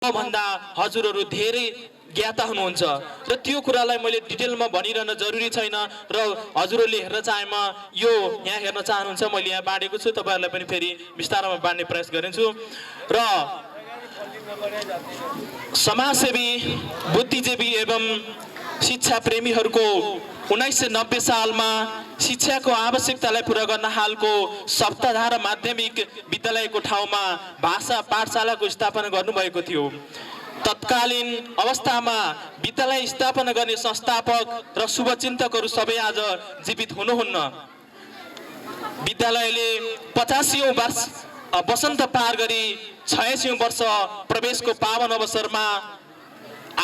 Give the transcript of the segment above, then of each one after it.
भन्दा हजुरहरू धेरै ज्ञाता हुनुहुन्छ र त्यो कुरालाई मैले डिटेलमा भनिरहन जरुरी छैन र हजुरहरूले हेर्न चाहेमा यो यहाँ हेर्न चाहनुहुन्छ मैले यहाँ बाँडेको छु तपाईहरुलाई पनि फेरि विस्तारमा बाँड्ने प्रयास गरिन्छु र समाजसेवी बुद्धिजीवी एवं शिक्षा प्रेमीहरूको 1990 सालमा शिक्षाको आवश्यकतालाई पूरा गर्न हालको सप्ताधारा माध्यमिक विद्यालयको ठाउँमा भाषा पाठशालाको स्थापना गर्नुभएको थियो। तत्कालीन अवस्थामा विद्यालय स्थापना गर्ने संस्थापक र शुभचिन्तकहरू सबै आज जीवित हुनुहुन्न। विद्यालयले 50औं वर्ष वसन्त पार गरी 86औं वर्ष प्रवेशको पावन अवसरमा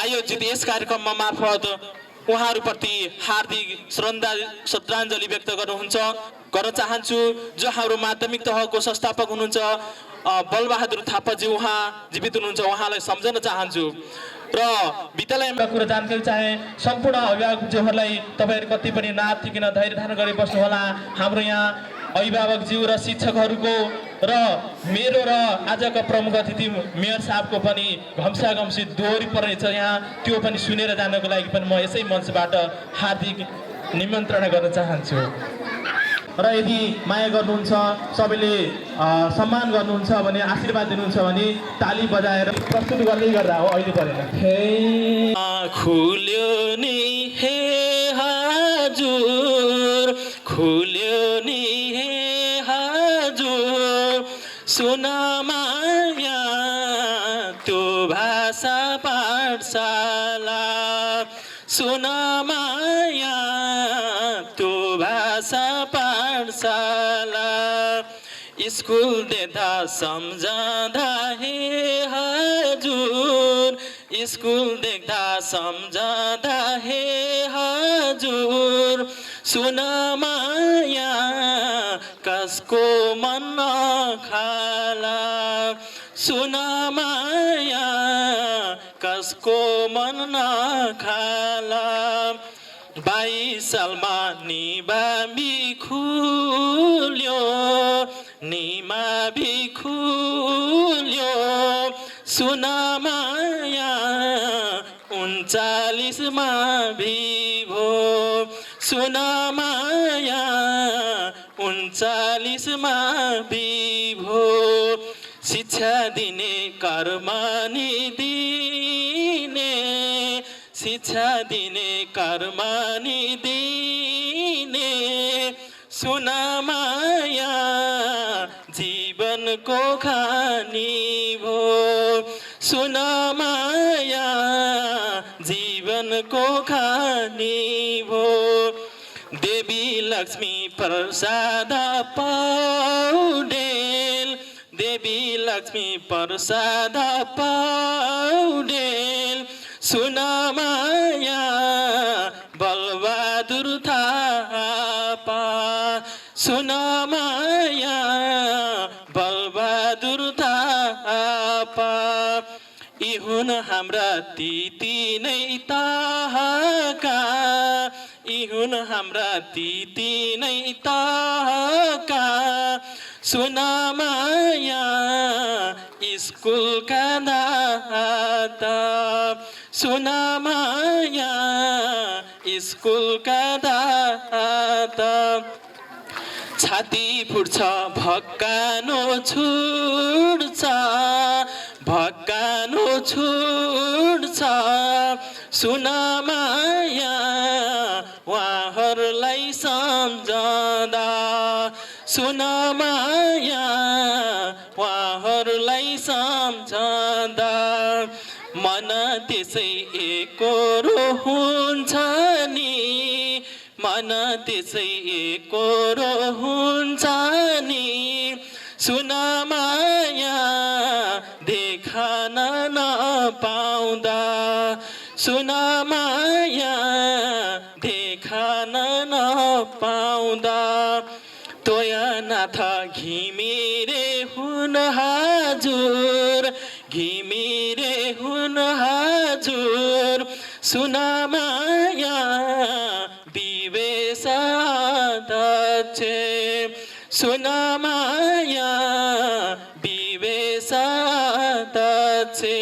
आयोजित यस कार्यक्रममा मार्फत उहाँहरूप्रति हार्दिक श्रद्धाञ्जली व्यक्त गर्न चाहन्छु। जो हाम्रो माध्यमिक तहको संस्थापक हुनुहुन्छ बलबहादुर थापाजी उहाँ जीवित हुनुहुन्छ, उहाँलाई सम्झन चाहन्छु र विद्यालयमा कुरा जानकारी चाहे सम्पूर्ण अभिभावकज्यूहरूलाई तपाईहरु कति पनि नातिकिन धैर्य धारण गरी बस्नु होला। हाम्रो यहाँ अभिभावकज्यू र शिक्षकहरूको र मेरो र आजको प्रमुख अतिथि मेयर साहबको पनि घम्साघम्सी दोहोरी पर्नेछ यहाँ, त्यो पनि सुनेर जानको लागि पनि म यसै मञ्चबाट हार्दिक निमन्त्रणा गर्न चाहन्छु। र यदि माया गर्नुहुन्छ सबैले सम्मान गर्नुहुन्छ भने आशीर्वाद दिनुहुन्छ भने ताली बजाएर प्रस्तुत गर्दै गर्दा हो। अहिले परेन खुल्यो नि हे हजुर, खुल्यो नि हे हजुर, सुनमाया त्यो भाषा पाठशाला, सुनमाया त्यो भाषा पाठशाला, स्कुल देख्दा सम्झँदा हे हजुर, स्कुल देख्दा सम्झँदा हे हजुर, सुनमाया कसको मन नखाला, सुनमाया कसको मन नखाला, 22 सालमा निमावि खुल्यो, निमावि खुल्यो, सुनमाया 39 मा भिभो, सुनमाया 39 मा भिभो, शिक्षा दिने कर्मनी दिने, शिक्षा दिने कर्मनी दिने, सुनमाया जीवनको खानी भो, सुनमाया जीवनको खानी भो, देवी लक्ष्मी प्रसाद पौडेल, देवी लक्ष्मी प्रसाद पौडेल, सुनमाया बलबहादुर थापा, सुनमाया बलबहादुर थापा, यी हुन् हाम्रा ती तीनै तहका, यी हुन् हाम्रा ती तीनै तहका, सुनमाया स्कुलका दाता, सुनमाया स्कुलका दाता, छाती फुट्छ भक्कानो छुट्छ, भक्कानो छुट्छ, सुनमाया उहाँहरूलाई सम्झँदा, सुनमाया उहाँहरूलाई सम्झँदा, मन त्यसै एकोरो हुन्छ नि, मन त्यसै एकोरो हुन्छ नि, सुनमाया देख्न नपाउँदा, सुनमाया देख्न नपाउँदा, तोयनाथ घिमिरे हुन् हजुर, घिमिरे हुन् हजुर, सुनमाया विवेश अध्यक्ष, सुनमाया विवेश अध्यक्ष, छे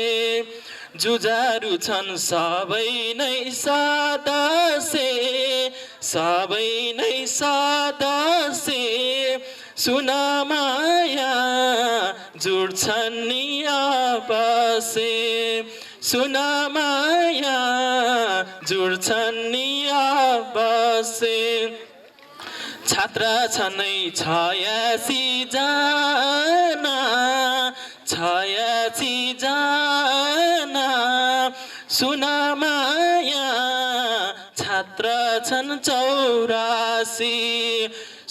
जुझारु छन् सबै नै सदस्य सबै नै सदस्य सुन माया जुड्छन् नि आपसे सुन माया जुड्छन् नि आपसे छात्र छनै 86 जना 86 जना सुन माया छात्र छन् 84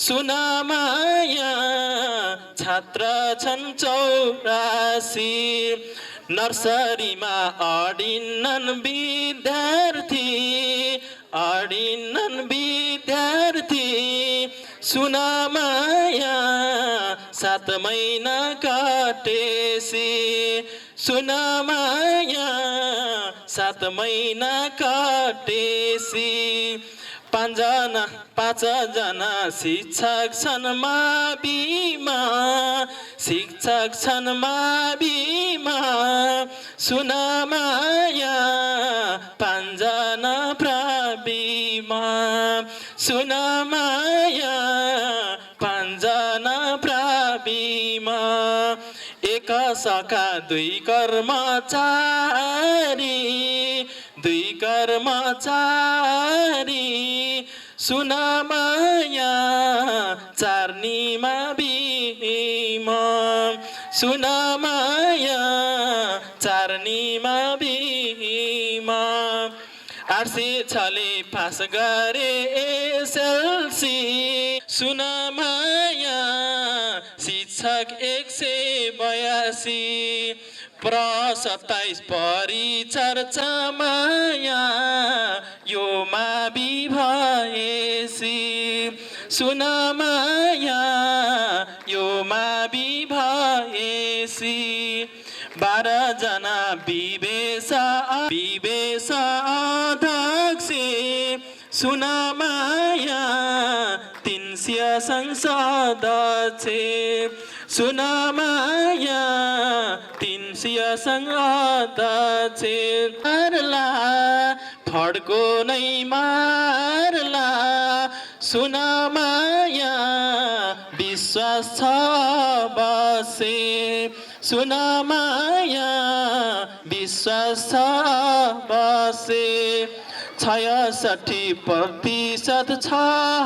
सुन माया छात्र छन् 84 नर्सरीमा अडिन्नन् विद्यार्थी अडिन्नन् विद्यार्थी सुन माया 7 महिना काटेसी सुन माया 7 महिना काटेसी 5 जना शिक्षक छन् माविमा शिक्षक छन् माविमा सुन माया 5 जना प्राविमा सुन माया 5 जना प्राविमा एक सखा 2 कर्मचारी 2 कर्मचारी सुन माया 4 निमा बिमा सुन माया 4 निमा बिमा 806 पास गरे एसएलसी सुन माया शिक्षक 182 प्र 27 परिचर्चा माया यो मावि भएसी सुन माया यो मावि भएसी 12 जना विवेश अध्यक्ष सुन माया 300 संसद सुन माया 300 संसद मारला फड्को नै मारला सुन माया विश्वास छ बसे सुन माया विश्वास छ बसे 66% छ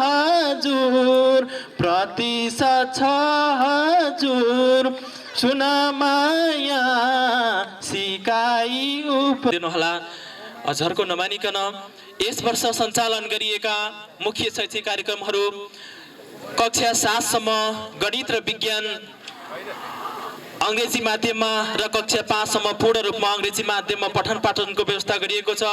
हजुर प्रतिशत छ हजुर सुन माया सिकाइ दिनुहोला झर्को नमानिकन यस वर्ष सञ्चालन गरिएका मुख्य शैक्षिक कार्यक्रमहरू कक्षा 7 सम्म गणित र विज्ञान अंग्रेजी माध्यममा र कक्षा 5 सम्म पूर्ण रूपमा अंग्रेजी माध्यममा पठन पाठनको व्यवस्था गरिएको छ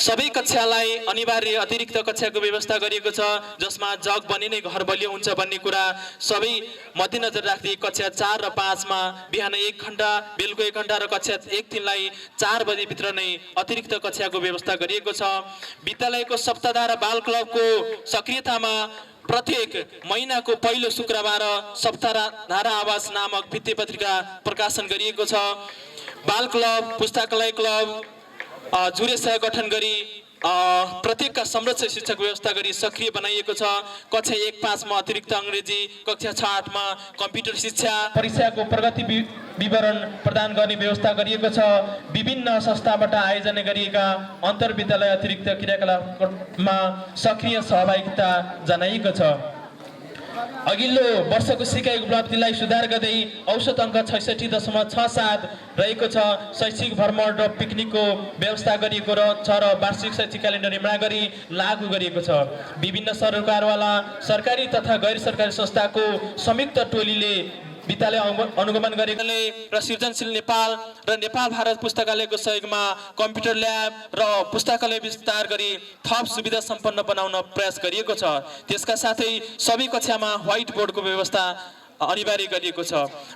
सबै कक्षालाई अनिवार्य अतिरिक्त कक्षाको व्यवस्था गरिएको छ जसमा जग बने नै घर बलियो हुन्छ भन्ने कुरा सबै मध्यनजर राख्दै कक्षा 4 र 5 मा बिहान 1 घण्टा बेलुका 1 घण्टा र कक्षा 1-3 लाई 4 बजे भित्र नै अतिरिक्त कक्षाको व्यवस्था गरिएको छ विद्यालयको सप्ताहधारा बाल क्लबको सक्रियतामा प्रत्येक महिनाको पहिलो शुक्रबार सप्ताहधारा आवास नामक भित्ते पत्रिका प्रकाशन गरिएको छ बाल क्लब पुस्तकालय क्लब जुरे सह गठन गरी प्रत्येकका संरक्षक शिक्षक व्यवस्था गरी सक्रिय बनाइएको छ कक्षा 1-5 मा अतिरिक्त अंग्रेजी कक्षा 6-8 मा कम्प्युटर शिक्षा परीक्षाको प्रगति विवरण प्रदान गर्ने व्यवस्था गरिएको छ विभिन्न संस्थाबाट आयोजना गरिएका अन्तर्विद्यालय अतिरिक्त क्रियाकलापमा सक्रिय सहभागिता जनाइएको छ अघिल्लो वर्षको सिकाइ उपलब्धिलाई सुधार गर्दै औसत अङ्क 66.67 रहेको छ शैक्षिक भ्रमण र पिकनिकको व्यवस्था गरिएको छ र वार्षिक शैक्षिक क्यालेन्डर निर्माण गरी लागू गरिएको छ विभिन्न सरकारवाला सरकारी तथा गैर सरकारी संस्थाको संयुक्त टोलीले विद्यालय अनुगमन गरेकोले र सृजनशील नेपाल र नेपाल भारत पुस्तकालयको सहयोगमा कम्प्युटर ल्याब र पुस्तकालय विस्तार गरी थप सुविधा सम्पन्न बनाउन प्रयास गरिएको छ त्यसका साथै सबै कक्षामा व्हाइट बोर्डको व्यवस्था अनिवार्य गरिएको छ।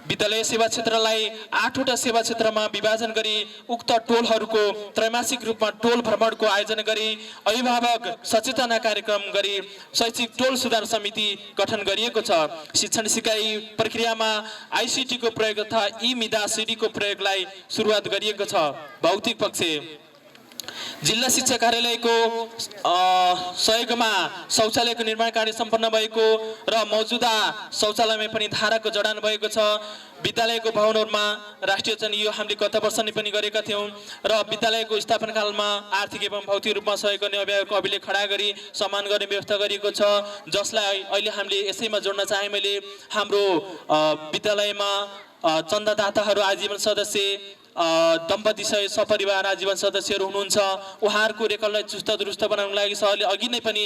विद्यालय सेवा क्षेत्रलाई 8वटा सेवा क्षेत्रमा विभाजन गरी उक्त टोलहरूको त्रैमासिक रूपमा टोल भ्रमणको आयोजना गरी अभिभावक सचेतना कार्यक्रम गरी शैक्षिक टोल सुधार समिति गठन गरिएको छ। शिक्षण सिकाइ प्रक्रियामा आइसिटीको प्रयोग तथा ई-मिदा सिडीको प्रयोगलाई सुरुवात गरिएको छ। भौतिक पक्ष जिल्ला शिक्षा कार्यालयको सहयोगमा शौचालयको निर्माण कार्य सम्पन्न भएको र मौजूदा शौचालयमा पनि धाराको जडान भएको छ। विद्यालयको भवनहरूमा राष्ट्रिय चयन यो हामीले गत वर्ष नै पनि गरेका थियौँ र विद्यालयको स्थापना कालमा आर्थिक एवं भौतिक रूपमा सहयोग गर्ने अभिभावकको अभिलेख खडा गरी सम्मान गर्ने व्यवस्था गरिएको छ, जसलाई अहिले हामीले यसैमा जोड्न चाहे। मैले हाम्रो विद्यालयमा चन्दादाताहरू आजीवन सदस्य दम्पति सपरिवार आजीवन सदस्यहरू हुनुहुन्छ। उहाँहरूको रेकर्डलाई चुस्त दुरुस्त बनाउनको लागि सरले अघि नै पनि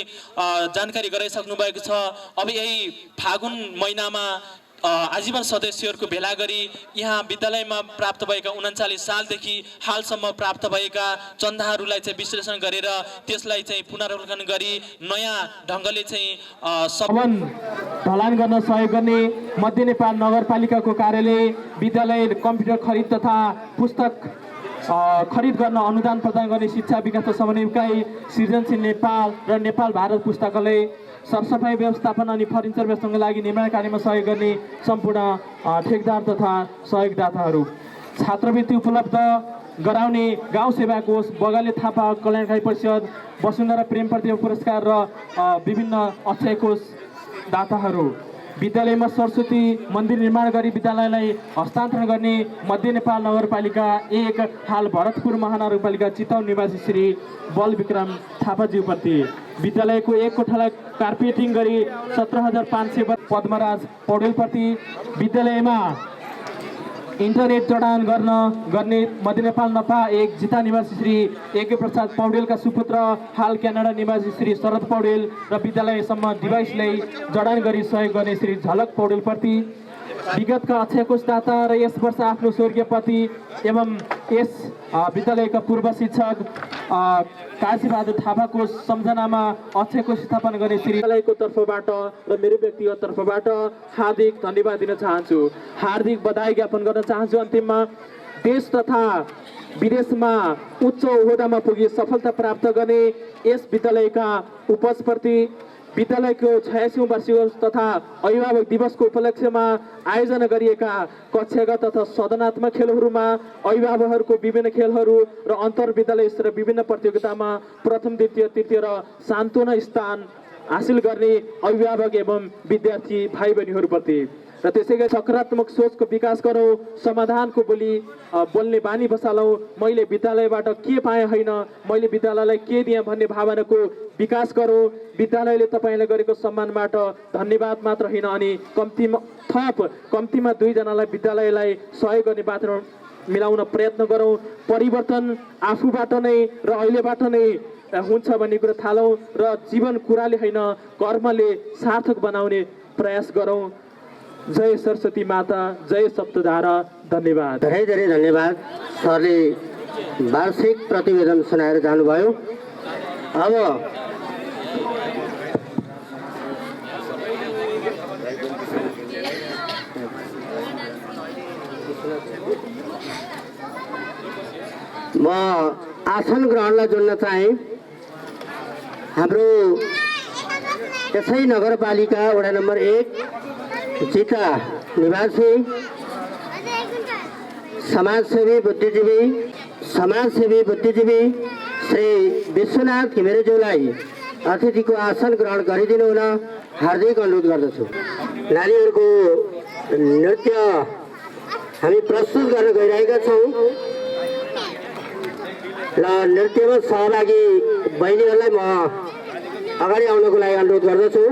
जानकारी गराइसक्नु भएको छ। अब यही फागुन महिनामा आजीवन सदस्यहरूको भेला गरी यहाँ विद्यालयमा प्राप्त भएका 39 सालदेखि हालसम्म प्राप्त भएका चन्दाहरूलाई चाहिँ विश्लेषण गरेर त्यसलाई चाहिँ पुनरावलोकन गरी नयाँ ढङ्गले चाहिँ भवन ढलान गर्न सहयोग गर्ने मध्य नेपाल नगरपालिकाको कार्यालय विद्यालय कम्प्युटर खरिद तथा पुस्तक खरिद गर्न अनुदान प्रदान गर्ने शिक्षा विकास समन्वय इकाइ सृजनशील नेपाल र नेपाल भारत पुस्तकालय सरसफाई व्यवस्थापन अनि फर्निचर व्यवस्थापनको लागि निर्माण कार्यमा सहयोग गर्ने सम्पूर्ण ठेकदार तथा सहयोगदाताहरू, छात्रवृत्ति उपलब्ध गराउने गाउँ सेवा कोष, बगाले थापा कल्याणकारी परिषद, वसुन्धरा प्रेम प्रतिभा पुरस्कार र विभिन्न अक्षय कोष दाताहरू, विद्यालयमा सरस्वती मन्दिर निर्माण गरी विद्यालयलाई हस्तान्तरण गर्ने मध्य नेपाल नगरपालिका 1 हाल भरतपुर महानगरपालिका चितवन निवासी श्री बलविक्रम थापाज्यूप्रति, विद्यालयको 1 कोठालाई कार्पेटिङ गरी 17,500 पद्मराज पौडेलप्रति, विद्यालयमा इन्टरनेट जडान गर्ने मध्य नेपाल नपा 1 जिता निवासी श्री यज्ञ प्रसाद पौडेलका सुपुत्र हाल क्यानाडा निवासी श्री शरद पौडेल र विद्यालयसम्म डिभाइसलाई जडान गरी सहयोग गर्ने श्री झलक पौडेलप्रति, विगतका अक्षय कोषदाता र यस वर्ष आफ्नो स्वर्गीय पति एवं यस विद्यालयका पूर्व शिक्षक काशीबहादुर थापाको सम्झनामा अक्षय कोष स्थापना गर्ने श्री विद्यालयको तर्फबाट र मेरो व्यक्तिगत तर्फबाट हार्दिक धन्यवाद दिन चाहन्छु, हार्दिक बधाई ज्ञापन गर्न चाहन्छु। अन्तिममा देश तथा विदेशमा उच्च ओहदामा पुगी सफलता प्राप्त गर्ने यस विद्यालयका उपजप्रति विद्यालयको 86औं वार्षिकोत्सव तथा अभिभावक दिवसको उपलक्ष्यमा आयोजना गरिएका कक्षागत तथा सदनात्मक खेलहरूमा अभिभावकहरूको विभिन्न खेलहरू र अन्तर विद्यालय स्तरीय विभिन्न प्रतियोगितामा प्रथम द्वितीय तृतीय र सान्त्वना स्थान हासिल गर्ने अभिभावक एवं विद्यार्थी भाइ बहिनीहरूप्रति र त्यसैगरी सकारात्मक सोचको विकास गरौँ, समाधानको बोल्ने बानी बसालौँ। मैले विद्यालयबाट के पाएँ होइन, मैले विद्यालयलाई के दिएँ भन्ने भावनाको विकास गरौँ। विद्यालयले तपाईँलाई गरेको सम्मानबाट धन्यवाद मात्र होइन अनि कम्तीमा 2 जनालाई विद्यालयलाई सहयोग गर्ने वातावरण मिलाउन प्रयत्न गरौँ। परिवर्तन आफूबाट नै र अहिलेबाट नै हुन्छ भन्ने कुरा थालौँ र जीवन कुराले होइन कर्मले सार्थक बनाउने प्रयास गरौँ। जय सरस्वती माता, जय सप्तधारा। धन्यवाद, धेरै धेरै धन्यवाद। सरले वार्षिक प्रतिवेदन सुनाएर जानुभयो। अब म आसन ग्रहणलाई जोड्न चाहे। हाम्रो यसै नगरपालिका वडा नम्बर 1 जिता निवासी समाजसेवी बुद्धिजीवी श्री विश्वनाथ घिमिरेज्यूलाई अतिथिको आसन ग्रहण गरिदिनु हुन हार्दिक अनुरोध गर्दछु। नानीहरूको नृत्य हामी प्रस्तुत गर्न गइरहेका छौँ र नृत्यमा सहभागी बहिनीहरूलाई म अगाडि आउनको लागि अनुरोध गर्दछु।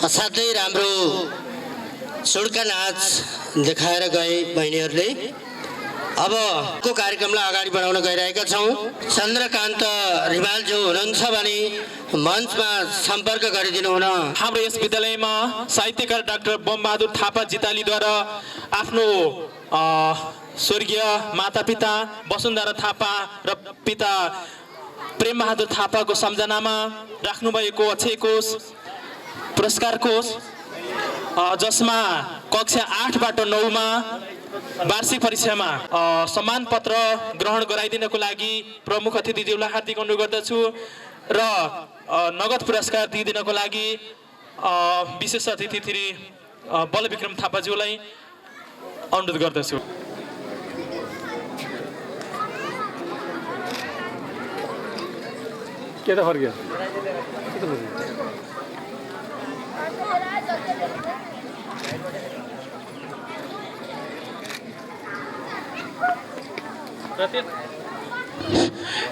असाध्यै राम्रो सुड्का नाच देखाएर गए बहिनीहरूले। अब को कार्यक्रमलाई अगाडि बढाउन गइरहेका छौँ। चन्द्रकान्त रिमाल जो हुनुहुन्छ भने मञ्चमा सम्पर्क गरिदिनु हुन। हाम्रो यस विद्यालयमा साहित्यकार डाक्टर बमबहादुर थापा जितालीद्वारा आफ्नो स्वर्गीय मातापिता वसुन्धरा थापा र पिता प्रेमबहादुर थापाको सम्झनामा राख्नुभएको अक्षय कोष पुरस्कार कोष, जसमा कक्षा 8बाट 9मा वार्षिक परीक्षामा सम्मान पत्र ग्रहण गराइदिनको लागि प्रमुख अतिथिज्यूलाई हार्दिक अनुरोध गर्दछु र नगद पुरस्कार दिइदिनको लागि विशेष अतिथि श्री बलविक्रम थापाज्यूलाई अनुरोध गर्दछु। के त फर्क्यो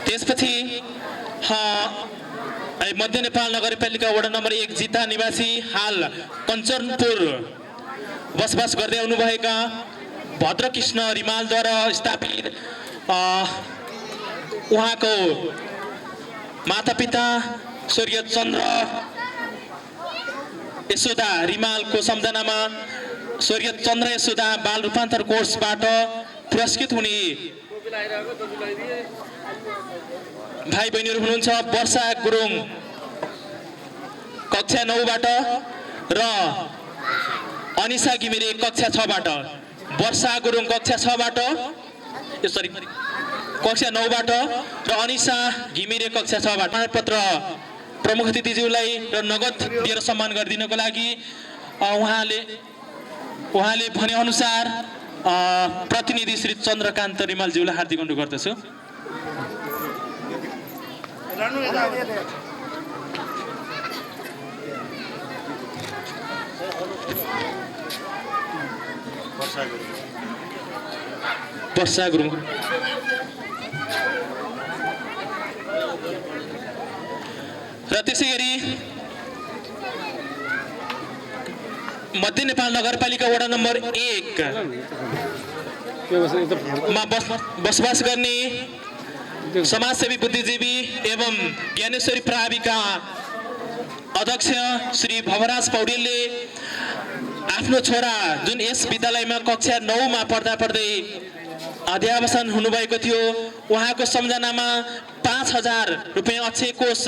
त्यसपछि मध्य नेपाल नगरपालिका वडा नम्बर 1 जिता निवासी हाल कञ्चनपुर बसोबास गर्दै आउनुभएका भद्रकृष्ण रिमालद्वारा स्थापित उहाँको मातापिता स्वर्गीय चन्द्र यशोदा रिमालको सम्झनामा स्वर्गीय चन्द्र यशोदा बाल रूपान्तर कोर्सबाट पुरस्कृत हुने भाइ बहिनीहरू हुनुहुन्छ। वर्षा गुरुङ कक्षा 9बाट र अनिसा घिमिरे कक्षा 6बाट। वर्षा गुरुङ कक्षा 6बाट कक्षा 9बाट र अनिसा घिमिरे कक्षा 6बाट पत्र प्रमुख अतिथिज्यूलाई र नगद दिएर सम्मान गरिदिनको लागि उहाँले भने अनुसार प्रतिनिधि श्री चन्द्रकान्त रिमालज्यूलाई हार्दिक अनुरोध गर्दछु। वर्षा गुरुङ र त्यसै गरी मध्य नेपाल नगरपालिका वडा नम्बर 1 मा बसोबास गर्ने समाजसेवी बुद्धिजीवी एवं ज्ञानेश्वरी प्राविका अध्यक्ष श्री भवराज पौडेलले आफ्नो छोरा जुन यस विद्यालयमा कक्षा 9 मा पढ्दा पढ्दै अध्यावसान हुनुभएको थियो उहाँको सम्झनामा 5000 रुपैयाँ अक्षय कोष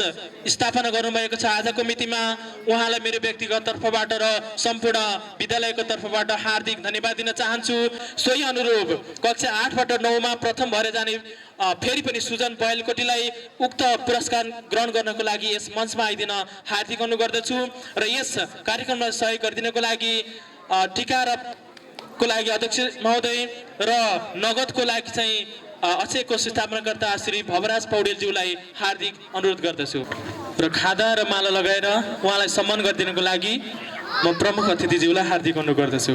स्थापना गर्नुभएको छ। आजको मितिमा उहाँलाई मेरो व्यक्तिगत तर्फबाट र सम्पूर्ण विद्यालयको तर्फबाट हार्दिक धन्यवाद दिन चाहन्छु। सोही अनुरूप कक्षा 8बाट 9 मा प्रथम भएर जाने फेरि पनि सुजन पहेलकोटीलाई उक्त पुरस्कार ग्रहण गर्नको लागि यस मञ्चमा आइदिन हार्दिक अनुरोध गर्दछु र यस कार्यक्रमलाई सहयोग गरिदिनको लागि टिका र को लागि अध्यक्ष महोदय र नगदको लागि चाहिँ अक्षय कोष स्थापनाकर्ता श्री भवराज पौडेलज्यूलाई हार्दिक अनुरोध गर्दछु र खादा र माला लगाएर उहाँलाई सम्मान गरिदिनको लागि म प्रमुख अतिथिज्यूलाई हार्दिक अनुरोध गर्दछु।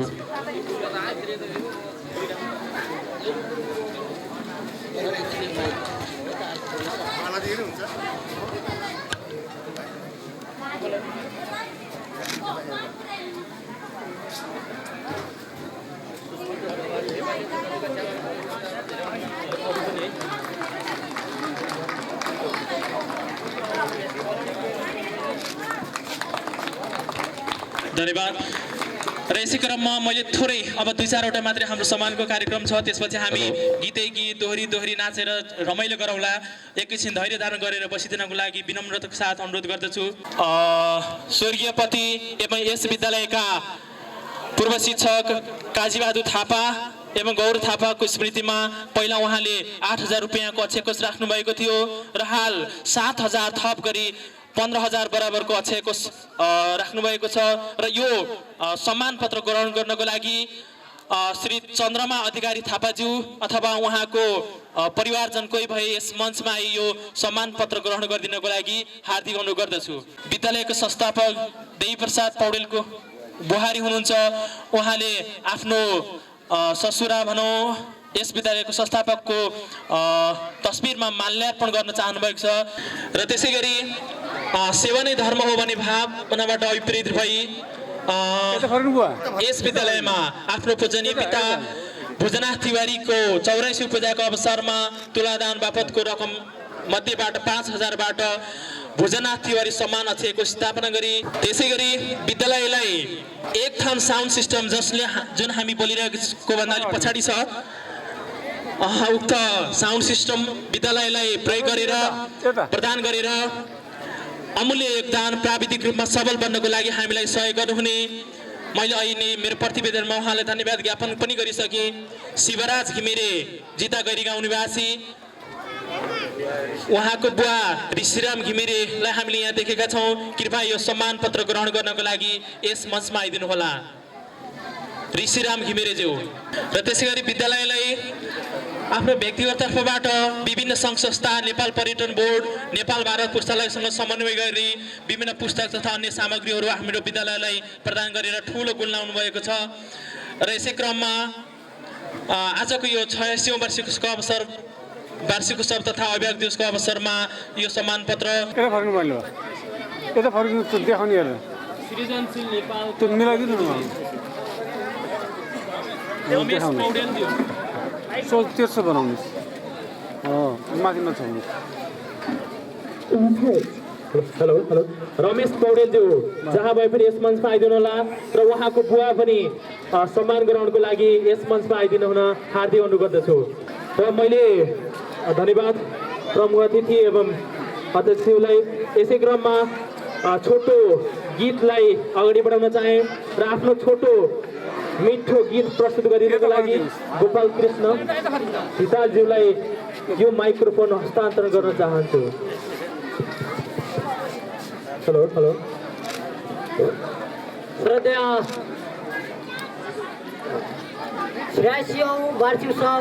धन्यवाद। र यसै क्रममा मैले थोरै अब 2-4वटा मात्रै हाम्रो सम्मानको कार्यक्रम छ, त्यसपछि हामी गीतै गीत दोहोरी नाचेर रमाइलो गरौँला। एकैछिन धैर्य धारण गरेर बसिदिनको लागि विनम्रताको साथ अनुरोध गर्दछु। स्वर्गीय पति एवं यस विद्यालयका पूर्व शिक्षक काजीबहादुर थापा एवं गौर थापाको स्मृतिमा पहिला उहाँले 8000 रुपैयाँको अक्षय कोष राख्नु भएको थियो र हाल 7000 थप गरी 15000 बराबरको अक्षय कोष राख्नु भएको छ र यो सम्मान पत्र ग्रहण गर्नको लागि श्री चन्द्रमा अधिकारी थापाज्यू अथवा उहाँको परिवारजन कोही भए यस मञ्चमा आई यो सम्मान पत्र ग्रहण गरिदिनको लागि हार्दिक अनुरोध गर्दछु। विद्यालयको संस्थापक देवी प्रसाद पौडेलको बुहारी हुनुहुन्छ। उहाँले आफ्नो ससुरा भनौँ यस विद्यालयको संस्थापकको तस्बिरमा माल्यार्पण गर्न चाहनु भएको छ र त्यसै गरी सेवा नै धर्म हो भन्ने भावनाबाट अभिप्रेरित भई यस विद्यालयमा आफ्नो पूजनीय पिता भुजनाथ तिवारीको 84औं पूजाको अवसरमा तुलादान बापतको रकम मध्येबाट 5000बाट भुजनाथ तिवारी सम्मान अक्षयको स्थापना गरी त्यसै गरी विद्यालयलाई एक थान साउन्ड सिस्टम जुन हामी बोलिरहेको भन्दा पछाडि छ उक्त साउन्ड सिस्टम विद्यालयलाई प्रयोग गरेर प्रदान गरेर अमूल्य योगदान प्राविधिक रूपमा सबल बन्नको लागि हामीलाई सहयोग गर्नुहुने मैले अहिले मेरो प्रतिवेदनमा उहाँलाई धन्यवाद ज्ञापन पनि गरिसकेँ। शिवराज घिमिरे जिता गैरीगाउँ निवासी उहाँको बुवा ऋषिराम घिमिरेलाई हामीले यहाँ देखेका छौँ। कृपया यो सम्मान पत्र ग्रहण गर्नको लागि यस मञ्चमा आइदिनु होला ऋषिराम घिमिरेज्यू। र त्यसै गरी विद्यालयलाई आफ्नो व्यक्तिगत तर्फबाट विभिन्न सङ्घ संस्था नेपाल पर्यटन बोर्ड नेपाल भारत पुस्तकालयसँग समन्वय गरी विभिन्न पुस्तक तथा अन्य सामग्रीहरू हाम्रो विद्यालयलाई प्रदान गरेर ठुलो गुल्लाउनु भएको छ र यसै क्रममा आजको यो 86औं वार्षिकोत्सव तथा अभिभावक दिवसको अवसरमा यो सम्मान पत्र सृजनशील नेपाल तेर्सो बनाउनुहोस् माथि नछाउनुहोस् हेलो हेलो रमेश पौडेलज्यू जहाँ भए पनि यस मञ्चमा आइदिनु होला र उहाँको बुवा पनि सम्मान गराउनको लागि यस मञ्चमा आइदिनु हुन हार्दिक अनुरोध गर्दछु र मैले धन्यवाद प्रमुख अतिथि एवं अध्यक्षज्यूलाई यसै क्रममा छोटो गीतलाई अगाडि बढाउन चाहे र आफ्नो छोटो मिठो गीत प्रस्तुत गरिदिनको लागि गोपाल कृष्ण हितालज्यूलाई यो माइक्रोफोन हस्तान्तरण गर्न चाहन्छु हेलो हेलो श्रद्धेय 86औं वार्षिक उत्सव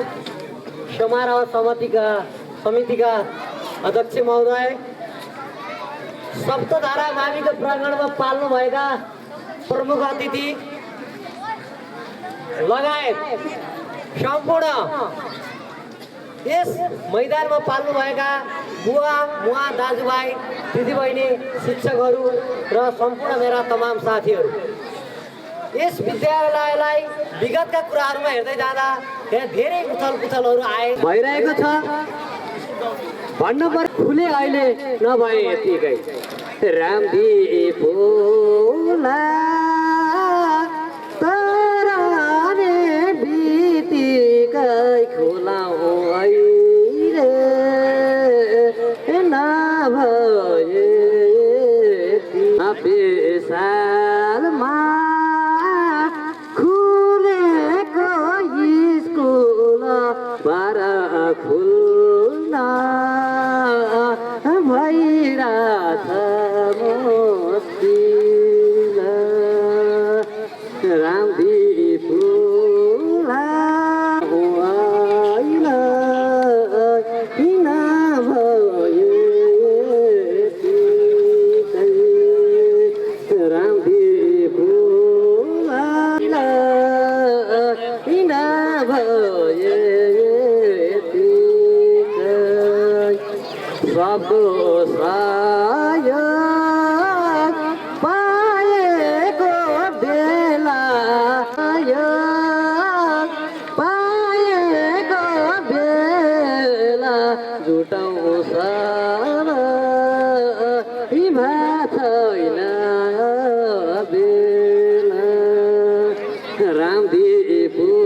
समारोह समितिका अध्यक्ष महोदय, सप्तधारा माविको प्राङ्गणमा पाल्नुभएका प्रमुख अतिथि लगायत सम्पूर्ण यस मैदानमा पाल्नुभएका बुवा मुवा दाजुभाइ दिदीबहिनी शिक्षकहरू र सम्पूर्ण मेरा तमाम साथीहरू, यस विद्यालयलाई विगतका कुराहरूमा हेर्दै जाँदा यहाँ धेरै उथलपुथलहरू भइरहेको छ भन्न पर्यो। फुले अहिले नभए यतिकै रामदीपोला तराने बितिकै खोलाउ अहिले नभए बेसालमा खुलेको स्कुल बार खुल्न भइरहेछ मुस्किल रामदीपोला सबको सायद पाएको बेला पाएको बेला जुटाउँछ हिमा छैन बेला रामदीपोला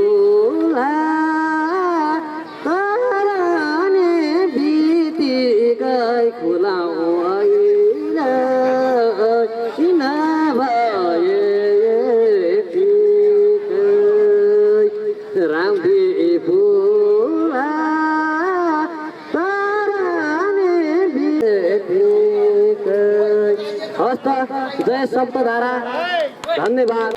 खुलाउ अहिले किन भए रामदीपोला तराने बितिकै। हस्त जय सप्तधारा, धन्यवाद।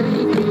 Thank you.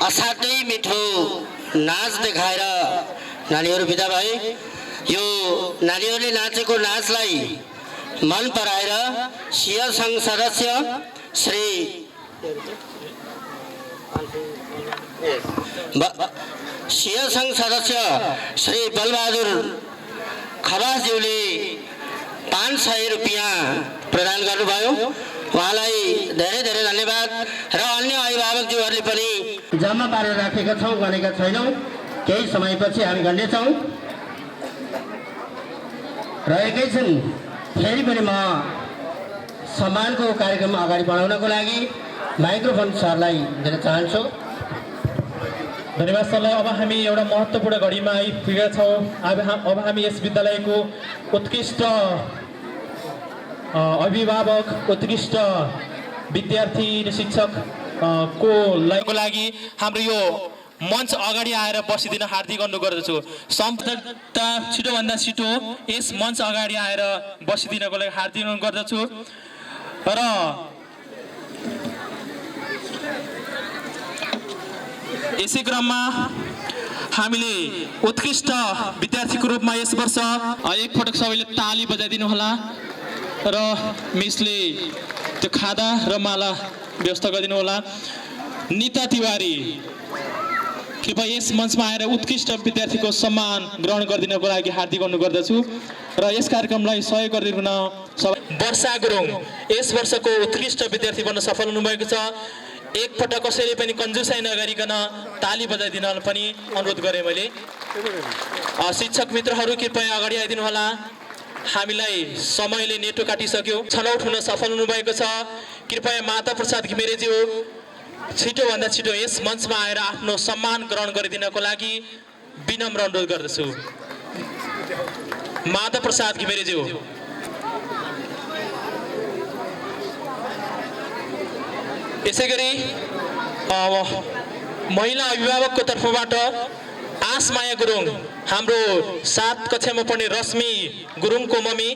असाध्यै मिठो नाच देखाएर नानीहरू बिदा भए। यो नानीहरूले नाचेको नाचलाई मन पराएर सिंह सङ्घ सदस्य श्री सिंह सङ्घ सदस्य श्री बलबहादुर खवासज्यूले 500 रुपियाँ प्रदान गर्नुभयो। उहाँलाई धेरै धेरै धन्यवाद। र अन्य अभिभावकज्यूहरूले पनि जम्मा पारेर राखेका छौँ भनेका छैनौँ, केही समयपछि हामी गर्नेछौँ। रहेकै छन्। फेरि पनि म सम्मानको कार्यक्रम अगाडि बढाउनको लागि माइक्रोफोन सरलाई दिन चाहन्छु। धन्यवाद सरलाई। अब हामी एउटा महत्त्वपूर्ण घडीमा आइपुगेका छौँ। अब हामी यस विद्यालयको उत्कृष्ट अभिभावक, उत्कृष्ट विद्यार्थी र शिक्षक को लागि हाम्रो यो मञ्च अगाडि आएर बसिदिन हार्दिक अनुरोध गर्दछु। सम्पूर्णता छिटोभन्दा छिटो यस मञ्च अगाडि आएर बसिदिनको लागि हार्दिक अनुरोध गर्दछु। र यसै क्रममा हामीले उत्कृष्ट विद्यार्थीको रूपमा यस वर्ष एकपटक सबैले ताली बजाइदिनु होला र मिसले त्यो खादा र माला व्यवस्था गरिदिनु होला। निता तिवारी कृपया यस मञ्चमा आएर उत्कृष्ट विद्यार्थीको सम्मान ग्रहण गरिदिनको लागि हार्दिक अनुरोध गर्दछु। र यस कार्यक्रमलाई सहयोग गरिदिनु वर्षा गुरुङ यस वर्षको उत्कृष्ट विद्यार्थी बन्न सफल हुनुभएको छ। एकपटक कसैले पनि कन्जुसाइ नगरिकन ताली बजाइदिन पनि अनुरोध गरेँ मैले। शिक्षक मित्रहरू कृपया अगाडि आइदिनु होला। हामीलाई समयले नेटो काटिसक्यो। छनौट हुन सफल हुनुभएको छ। कृपया माता प्रसाद घिमिरेज्यू छिटोभन्दा छिटो यस मञ्चमा आएर आफ्नो सम्मान ग्रहण गरिदिनको लागि विनम्र अनुरोध गर्दछु। माता प्रसाद घिमिरेज्यू। यसै गरी महिला अभिभावकको तर्फबाट आसमाया गुरुङ, हाम्रो 7 कक्षामा पढ्ने रश्मि गुरुङको मम्मी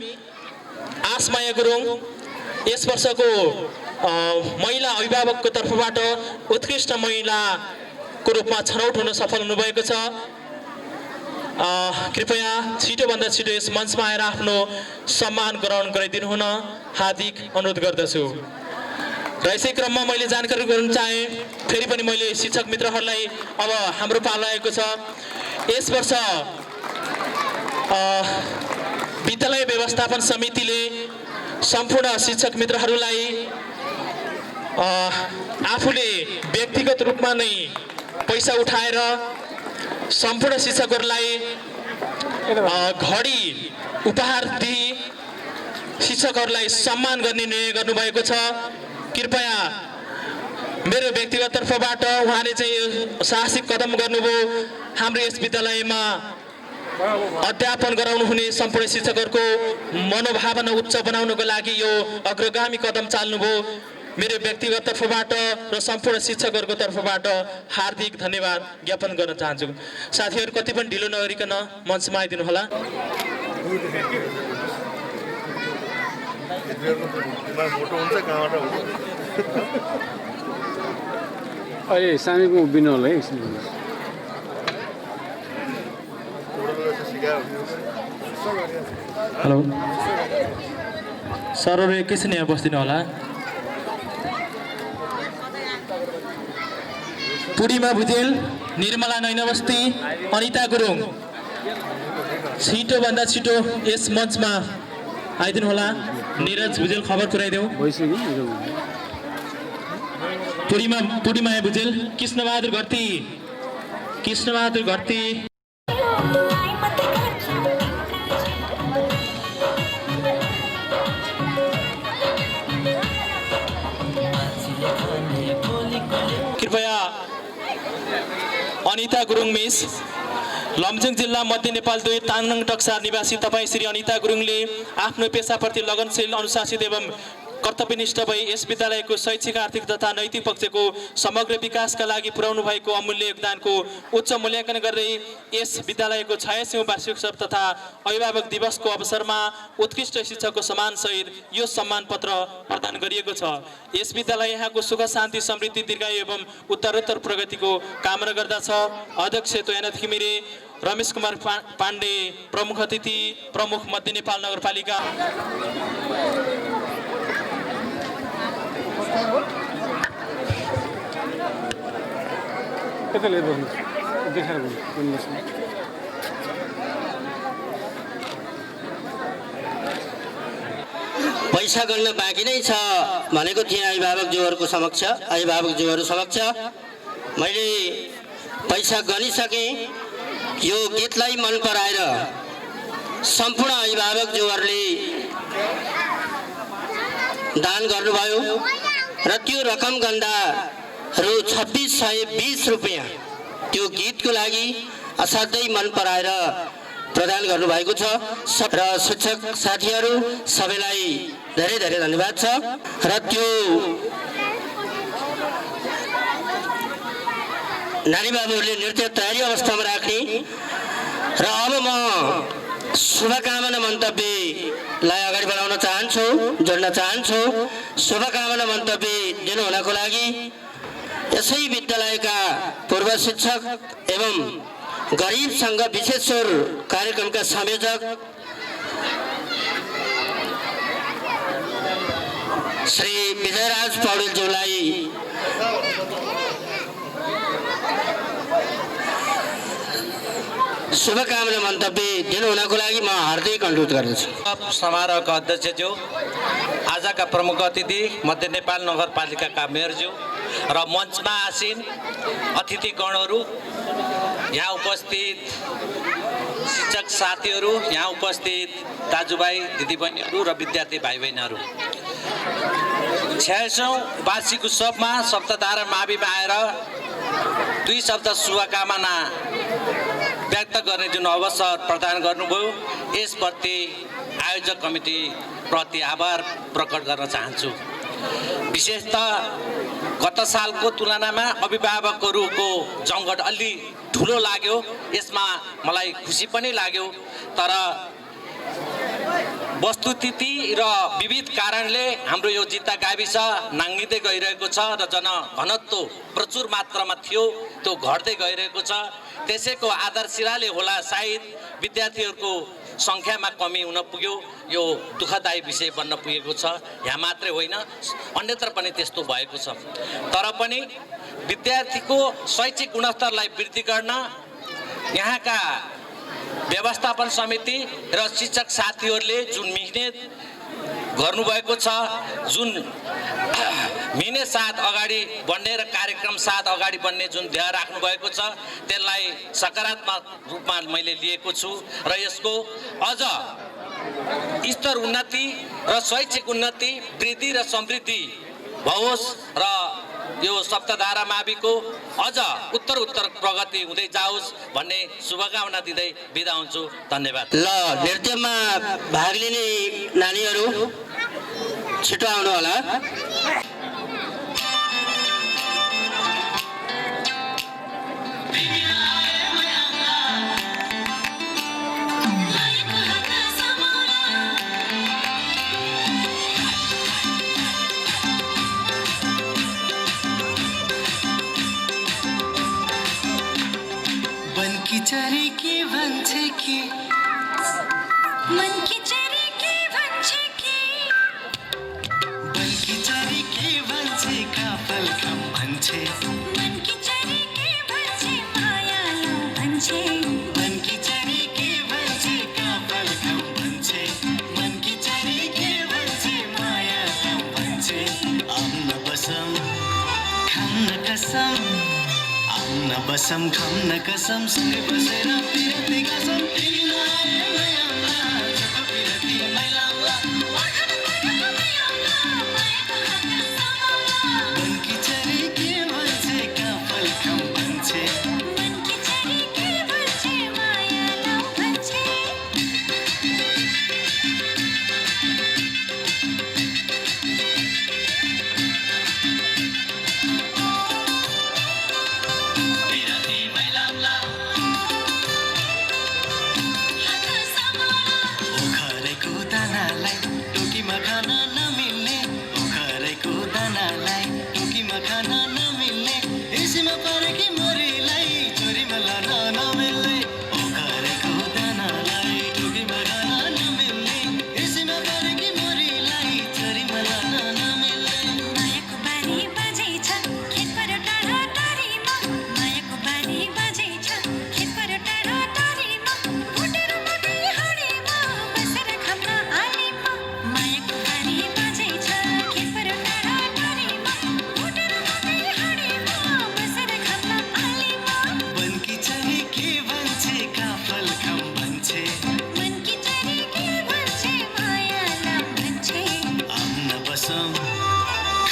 आसमाया गुरुङ यस वर्षको महिला अभिभावकको तर्फबाट उत्कृष्ट महिलाको रूपमा छनौट हुन सफल हुनुभएको छ। कृपया छिटोभन्दा छिटो यस मञ्चमा आएर आफ्नो सम्मान ग्रहण गरिदिनु हुन हार्दिक अनुरोध गर्दछु। र यसै क्रममा मैले जानकारी गराउन चाहेँ, फेरि पनि मैले शिक्षक मित्रहरूलाई अब हाम्रो पालो आएको छ। यस वर्ष विद्यालय व्यवस्थापन समितिले सम्पूर्ण शिक्षक मित्रहरूलाई आफूले व्यक्तिगत रूपमा नै पैसा उठाएर सम्पूर्ण शिक्षकहरूलाई घडी उपहार दिई शिक्षकहरूलाई सम्मान गर्ने निर्णय गर्नुभएको छ। कृपया मेरो व्यक्तिगत तर्फबाट उहाँले चाहिँ साहसिक कदम गर्नुभयो। हाम्रो यस विद्यालयमा अध्यापन गराउनु हुने सम्पूर्ण शिक्षकहरूको मनोभावना उच्च बनाउनको लागि यो अग्रगामी कदम चाल्नुभयो। मेरो व्यक्तिगत तर्फबाट र सम्पूर्ण शिक्षकहरूको तर्फबाट हार्दिक धन्यवाद ज्ञापन गर्न चाहन्छु। साथीहरू कति पनि ढिलो नगरिकन मञ्चमा आइदिनु होला। अहिले सामीको उभिनु होला है। हेलो सरहरू एकैछिन यहाँ बसिदिनु होला। पूर्णिमा भुजेल, निर्मला नैनबस्ती, अनिता गुरुङ छिटोभन्दा छिटो यस मञ्चमा आइदिनु होला। निरज भुजेल खबर पुऱ्याइदेऊ। पूर्णिमा भुजेल, कृष्णबहादुर घरती, कृष्णबहादुर घरती, कृपया अनिता गुरुङ मिस, लमजुङ जिल्ला मध्य नेपाल 2 ताङनाङ टक्सार निवासी तपाईँ श्री अनिता गुरुङले आफ्नो पेसाप्रति लगनशील, अनुशासित एवं कर्तव्यनिष्ठ भई यस विद्यालयको शैक्षिक आर्थिक तथा नैतिक पक्षको समग्र विकासका लागि पुर्याउनु भएको अमूल्य योगदानको उच्च मूल्याङ्कन गर्दै यस विद्यालयको 86औं वार्षिकोत्सव तथा अभिभावक दिवसको अवसरमा उत्कृष्ट शिक्षकको सम्मानसहित यो सम्मान पत्र प्रदान गरिएको छ। यस विद्यालय यहाँको सुख शान्ति समृद्धि दीर्घायु एवं उत्तरोत्तर प्रगतिको कामना गर्दछ। अध्यक्ष तोयनाथ घिमिरे, रमेश कुमार पाण्डे प्रमुख अतिथि, प्रमुख मध्य नेपाल नगरपालिका। पैसा गर्न बाँकी नै छ भनेको थिएँ अभिभावकज्यूहरूको समक्ष। अभिभावकज्यूहरू समक्ष मैले पैसा गनिसकेँ। यो गीतलाई मन पराएर सम्पूर्ण अभिभावकज्यूहरूले दान गर्नुभयो र त्यो रकम गन्दा रु 2620 रुपियाँ त्यो गीतको लागि असाध्यै मन पराएर प्रदान गर्नुभएको छ। र शिक्षक साथीहरू सबैलाई धेरै धेरै धन्यवाद छ। र त्यो नानी बाबुहरूले नृत्य तयारी अवस्थामा राख्ने र अब म शुभकामना मन्तव्यलाई अगाडि बढाउन चाहन्छु, जोड्न चाहन्छु। शुभकामना मन्तव्य दिनु हुनको लागि यसै विद्यालयका पूर्व शिक्षक एवं गरिब संघ विशेषज्ञ कार्यक्रमका संयोजक श्री विजयराज पौडेलज्यूलाई शुभकामना मन्तव्य दिनु हुनको लागि म हार्दिक अनुरोध गर्दछु। समारोहका अध्यक्षज्यू, आजका प्रमुख अतिथि मध्य नेपाल नगरपालिकाका मेयरज्यू र मञ्चमा आसीन अतिथिगणहरू, यहाँ उपस्थित शिक्षक साथीहरू, यहाँ उपस्थित दाजुभाइ दिदीबहिनीहरू र विद्यार्थी भाइ बहिनीहरू, 86औं वार्षिक उत्सवमा सप्तधारा माविमा आएर 2 शब्द शुभकामना व्यक्त गर्ने जुन अवसर प्रदान गर्नुभयो, यसप्रति आयोजक कमिटी प्रति आभार प्रकट गर्न चाहन्छु। विशेषतः गत सालको तुलनामा अभिभावकहरूको जमघट अलि ठुलो लाग्यो, यसमा मलाई खुसी पनि लाग्यो। तर वस्तुस्थिति र विविध कारणले हाम्रो यो जिता गाविस नाङ्गिँदै गइरहेको छ र जनघनत्व प्रचुर मात्रामा थियो, त्यो घट्दै गइरहेको छ। त्यसैको आधारशिलाले होला सायद विद्यार्थीहरूको सङ्ख्यामा कमी हुन पुग्यो। यो दुःखदायी विषय बन्न पुगेको छ। यहाँ मात्रै होइन, अन्यत्र पनि त्यस्तो भएको छ। तर पनि विद्यार्थीको शैक्षिक गुणस्तरलाई वृद्धि गर्न यहाँका व्यवस्थापन समिति र शिक्षक साथीहरूले जुन मिहिनेत गर्नुभएको छ, जुन मिहिनेत साथ अगाडि बढ्ने र कार्यक्रम साथ अगाडि बढ्ने जुन ध्येय राख्नु भएको छ, त्यसलाई सकारात्मक रूपमा मैले लिएको छु र यसको अझ स्तर उन्नति र शैक्षिक उन्नति, वृद्धि र समृद्धि भओस् र यो सप्तधारा माविको अझ उत्तर प्रगति हुँदै जाओस् भन्ने शुभकामना दिँदै बिदा हुन्छु। धन्यवाद। ल, नृत्यमा भाग लिने नानीहरू छिटो आउनु होला। चरी के भन्छे कि मन की चरी के भन्छे कि मन की चरी के भन्छे काफल कम भन्छे मन की चरी के भन्छे माया भन्छे मन की चरी के भन्छे काफल कम भन्छे मन की चरी के भन्छे माया कम भन्छे आउन बसम खान्न कसम आउन बसम खाउन कसम सँगै बसेर पिरती कसम मनकी चरी के भन्छे काफल कम भन्छे मनकी चरी के भन्छे माया लौ भन्छे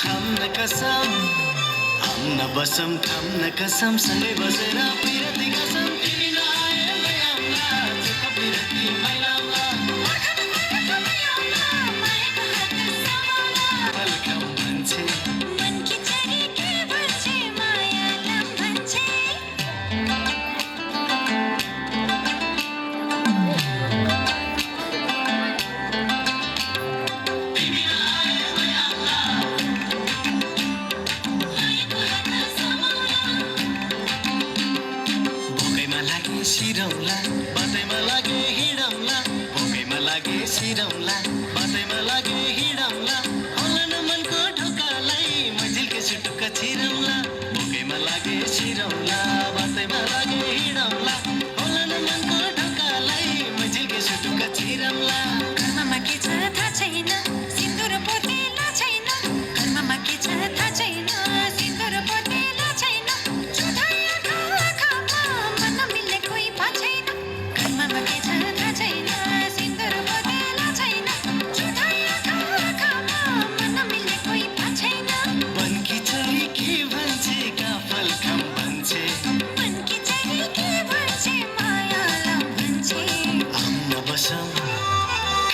खाम्न कसम आम्न बसम खाम्न कसम सँगै बसेर पिरती कसम तिमी नआए भइआउला चोख पिरती मैलाउला वेलकम भन्छे मनकी चरी के भन्छे मायालम भन्छे भोकैमा लागे सिरौला बाटैमा लागे हिँडौला भोकैमा लागे सिरौला बाटैमा लागे हिँडौला होला न मनको ढोकालाई मझिल्के सुटुक्क छिरौला भोकैमा लागे सिरौला बाटैमा लागे हिँडौला होला न मनको ढोकालाई मझिल्के सुटुक्क छिरौला घरमा के छ थाहा छैन सिन्दुर पोतेला छैन घरमा के छ थाहा छैन सिन्दुर पोतेला छैन चुधाया खामा मन मिल्ने कोही पा छैन घरमा के छ थाहा छैन सिन्दुर पोतेला छैन चुधाया खामा मन मिल्ने कोही पा छैन बनकी चरी के भन्छे काफल कम भन्छे मनकी चरी के भन्छे मायालम भन्छे आम्न बसम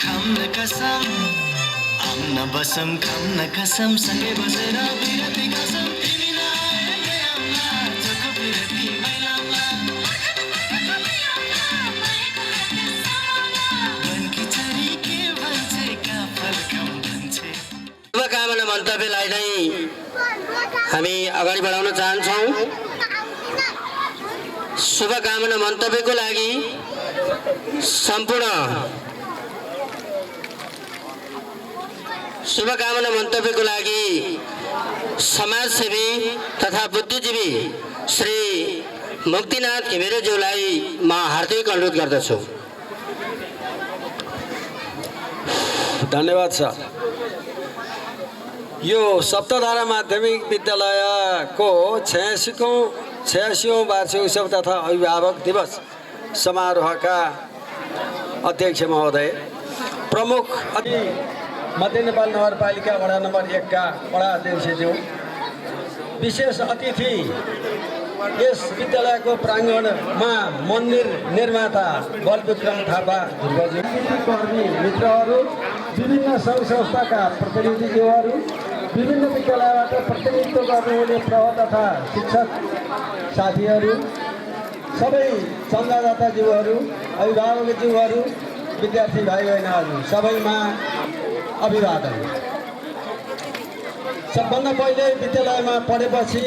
खाम्न कसम आम्न बसम खाम्न कसम सँगै बसेर बिरती कसम तिमी नआए भइआउला चोख बिरती मैलाउला बनकी चरी के भन्छे काफल कम भन्छे शुभकामना मन्तव्यलाई नै हामी अगाडि बढाउन चाहन्छौँ। शुभकामना मन्तव्यको लागि सम्पूर्ण शुभकामना मन्तव्यको लागि समाजसेवी तथा बुद्धिजीवी श्री मुक्तिनाथ घिमिरेज्यूलाई म हार्दिक अनुरोध गर्दछु। धन्यवाद सर। यो सप्तधारा माध्यमिक विद्यालयको 86औं वार्षिक उत्सव तथा अभिभावक दिवस समारोहका अध्यक्ष महोदय, प्रमुख मध्य नेपाल नगरपालिका वडा नम्बर 1 का वडा अध्यक्षज्यू, विशेष अतिथि यस विद्यालयको प्राङ्गणमा मन्दिर निर्माता बलविक्रम थापा ध्रुवज्यू, कर्मी मित्रहरू, विभिन्न सङ्घ संस्थाका प्रतिनिधिज्यूहरू, विभिन्न विद्यालयबाट प्रतिनिधित्व गर्नुहुने प्रह तथा शिक्षक साथीहरू, सबै चन्दादाताज्यूहरू, अभिभावकज्यूहरू, विद्यार्थी भाइ बहिनीहरू, सबैमा अभिवादन। सबभन्दा पहिले विद्यालयमा पढेपछि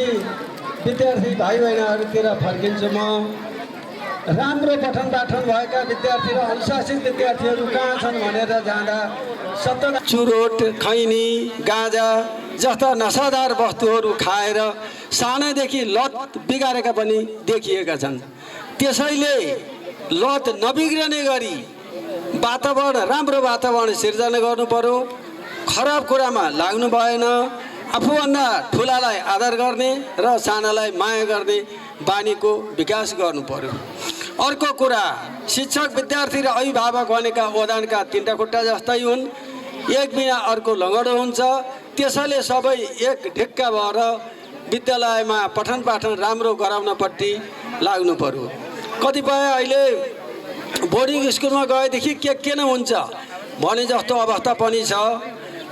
विद्यार्थी भाइ बहिनीहरूतिर फर्किन्छु म। राम्रो पठन पाठन भएका विद्यार्थी र अनुशासित विद्यार्थीहरू कहाँ छन् भनेर जाँदा चुरोट, खैनी, गाँजा जस्ता नसादार वस्तुहरू खाएर सानैदेखि लत बिगारेका पनि देखिएका छन्। त्यसैले लत नबिग्रने गरी वातावरण, राम्रो वातावरण सिर्जना गर्नु पर्यो। खराब कुरामा लाग्नु भएन। आफूभन्दा ठुलालाई आदर गर्ने र सानालाई माया गर्ने बानीको विकास गर्नु पर्यो। अर्को कुरा, शिक्षक, विद्यार्थी र अभिभावक भनेका ओदानका 3टा खुट्टा जस्तै हुन्। एक बिना अर्को लगडो हुन्छ। त्यसैले सबै एक ढिक्का भएर विद्यालयमा पठन पाठन राम्रो गराउनपट्टि लाग्नु पर्यो। कतिपय अहिले बोर्डिङ स्कुलमा गएदेखि के नै हुन्छ भने जस्तो अवस्था पनि छ।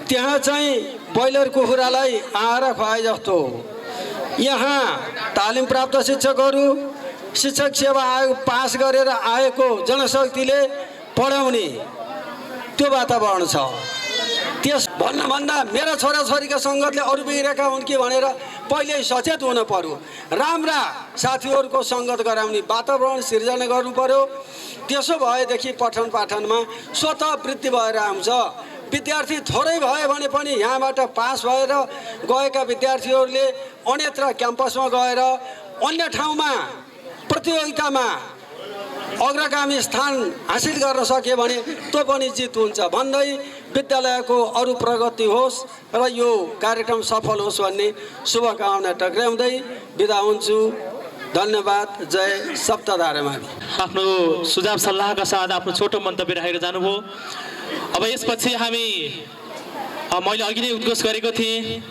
त्यहाँ चाहिँ ब्रोइलर कुखुरालाई आएर खुवाए जस्तो हो। यहाँ तालिम प्राप्त शिक्षकहरू, शिक्षक सेवा आयोग पास गरेर आएको जनशक्तिले पढाउने त्यो वातावरण छ। त्यस भन्नुभन्दा मेरा छोराछोरीका सङ्गतले अरू बिग्रेका हुन् कि भनेर पहिले सचेत हुनु पर्यो। राम्रा साथीहरूको सङ्गत गराउने वातावरण सिर्जना गर्नु पर्यो। त्यसो भएदेखि पठन पाठनमा स्वतः वृद्धि भएर आउँछ। विद्यार्थी थोरै भयो भने पनि यहाँबाट पास भएर गएका विद्यार्थीहरूले अन्यत्र क्याम्पसमा गएर अन्य ठाउँमा प्रतियोगितामा अग्रगामी स्थान हासिल गर्न सके भने त्यो पनि जित हुन्छ भन्दै विद्यालयको अरू प्रगति होस् र यो कार्यक्रम सफल होस् भन्ने शुभकामना टक्राउँदै बिदा हुन्छु। धन्यवाद। जय सप्तधारा मावि। आफ्नो सुझाव सल्लाहका साथ आफ्नो छोटो मन्तव्य राखेर जानुभयो। अब यसपछि हामी मैले अघि नै उद्घोष गरेको थिएँ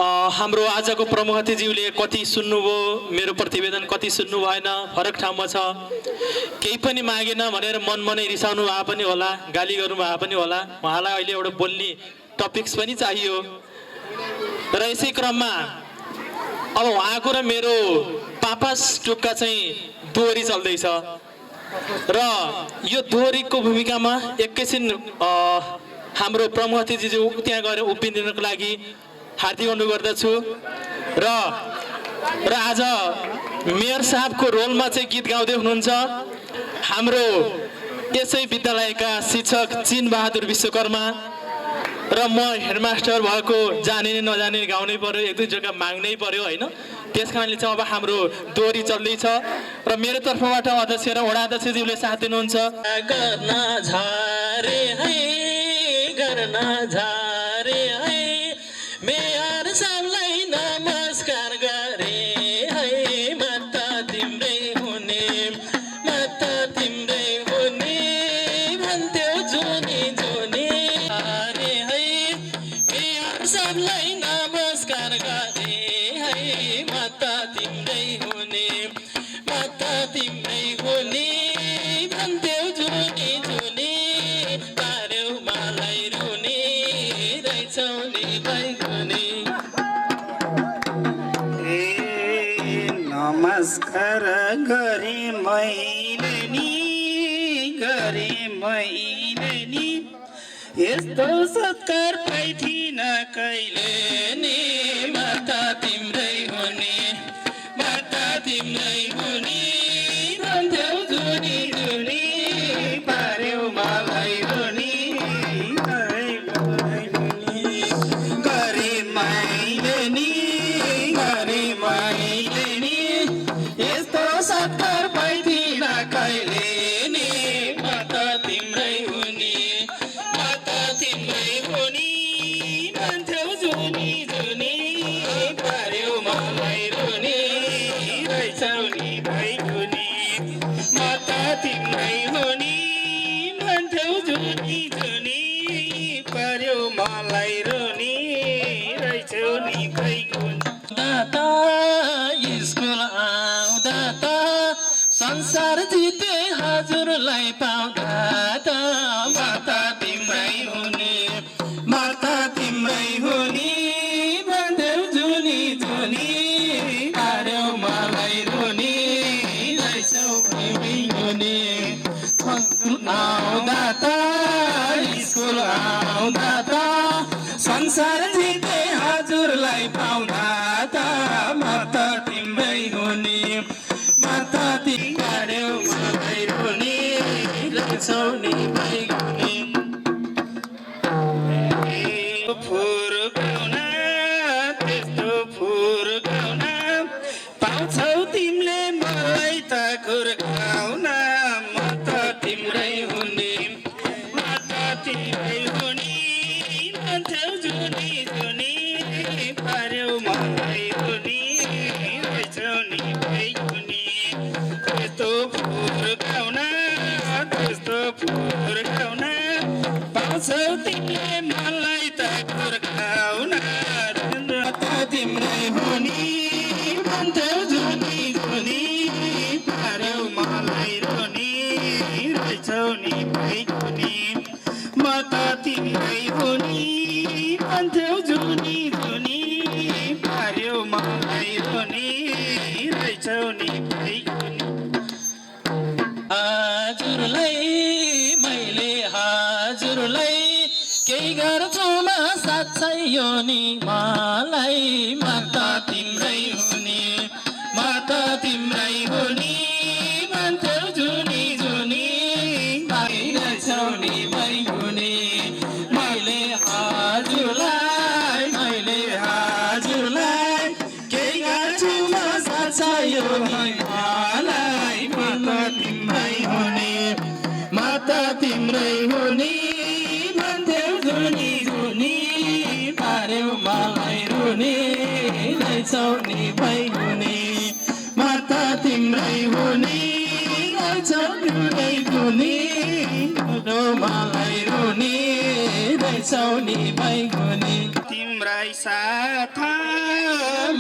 हाम्रो आजको प्रमुख अतिथिज्यूले कति सुन्नुभयो, मेरो प्रतिवेदन कति सुन्नु भएन, फरक ठाउँमा छ। केही पनि मागेन भनेर मनमनै रिसाउनु भए पनि होला, गाली गर्नु भए पनि होला। उहाँलाई अहिले एउटा बोल्ने टपिक्स पनि चाहियो र यसै क्रममा अब उहाँको र मेरो पापास टुक्का चाहिँ दोहोरी चल्दैछ र यो दोहोरीको भूमिकामा एकैछिन हाम्रो प्रमुख अतिथिज्यू त्यहाँ गएर उभिदिनको लागि हार्दिक अनुरोध गर्दछु र आज मेयर साहबको रोलमा चाहिँ गीत गाउँदै हुनुहुन्छ हाम्रो यसै विद्यालयका शिक्षक चिनबहादुर विश्वकर्मा र म हेडमास्टर भएको जाने नजाने गाउनै पर्यो, एक दुई जग्गा माग्नै पर्यो होइन। त्यस कारणले चाहिँ अब हाम्रो दोहोरी चल्दैछ र मेरो तर्फबाट अध्यक्ष र वडा अध्यक्षज्यूले साथ दिनुहुन्छ। गर्न झारे है, गर्न झारे है, मेयर साहबलाई नमस्कार गरे है, मत तिम्रै हुने, मत तिम्रै हुने भन्थ्यौ जुनी जुनी। अरे है मेयर साहबलाई नमस्कार गरे है, मत तिम्रै हुने, मत तिम्रै हुने भन्थ्यौ जुनी जुनी। पार्यौ मलाई रुने रहेछौ नि बैगुनी। नमस्कार गरे मैले नि यस्तो सत्कार पाइथिन कहिले नि। माता तिम्रै हुने, माता तिम्रै हुने भन्थ्यौ जुनी जुनी। पार्यौ मलाई रुनी गरे मैले नि यस्तो सत्कार पाइथिन कहिले नि। माता तिम्रै हुने, माता तिम्रै हुने भन्थ्यौ जुनी जुनी। पार्यौ मलाई रुनी रहेछौ नि बैगुनी। माता तिम्रै हुने भन्थ्यौ जुनी जुनी। पार्यौ मलाई रुनी रहेछौ नि बैगुनी। दाता स्कुल आउँदा त संसार जिते हजुरलाई पाउँदा त। माता तिम्रै हुने, माता तिम्रै हुने भन्थ्यौ जुनी जुनी। पार्यौ मलाई रुनी रहेछौ बैगुनी। आउँदा त स्कुल आउँदा त संसार जिते हजुरलाई पाउँदा त। माता तिम्रै हुने, माता तिम्रै मलाई रुनी रहेछौ नि बैगुनी। फुर्काउना त्यस्तो फुर्काउना पाउँछौ तिमीले मलाई त खुर्काउना। माता तिम्रै हुने, माता तिम्रै हुने भन्थ्यौ जुनी जुनी। पार्यौ मलाई रुनी रहेछौ नि बैगुनी। त्यस्तो फुर्काउना, त्यस्तो फुर्काउना पाउँछौ तिमीले मलाई त खुर्काउना। माता तिम्रै हुने भन्थ्यौ जुनी जुनी। पार्यौ मलाई रुनी रहेछौ नि बैगुनी। माता तिम्रै हुने भन्थ्यौ जुनी जुनी। पार्यौ मलाई रुनी रहेछौ नि बैगुनी। हजुरलाई मैले हजुरलाई केही गर्छु म साँच्चै यो नि मलाई। माता तिम्रै हुने, माता तिम्रै हुने भन्थ्यौ जुनी जुनी। रहेछौ नि बैगुनी। मैले हजुरलाई केही गर्छु म साँच्चै यो नि मलाई। माता तिम्रै हुने, माता तिम्रै हुने भन्थ्यौ जुनी जुनी। पार्यौ मलाई रुनी रहेछौ नि बैगुनी। माता तिम्रै हुने रहेछौ नि बैगुनी। मलाई रुनी रहेछौ नि बैगुनी। तिम्रै साथ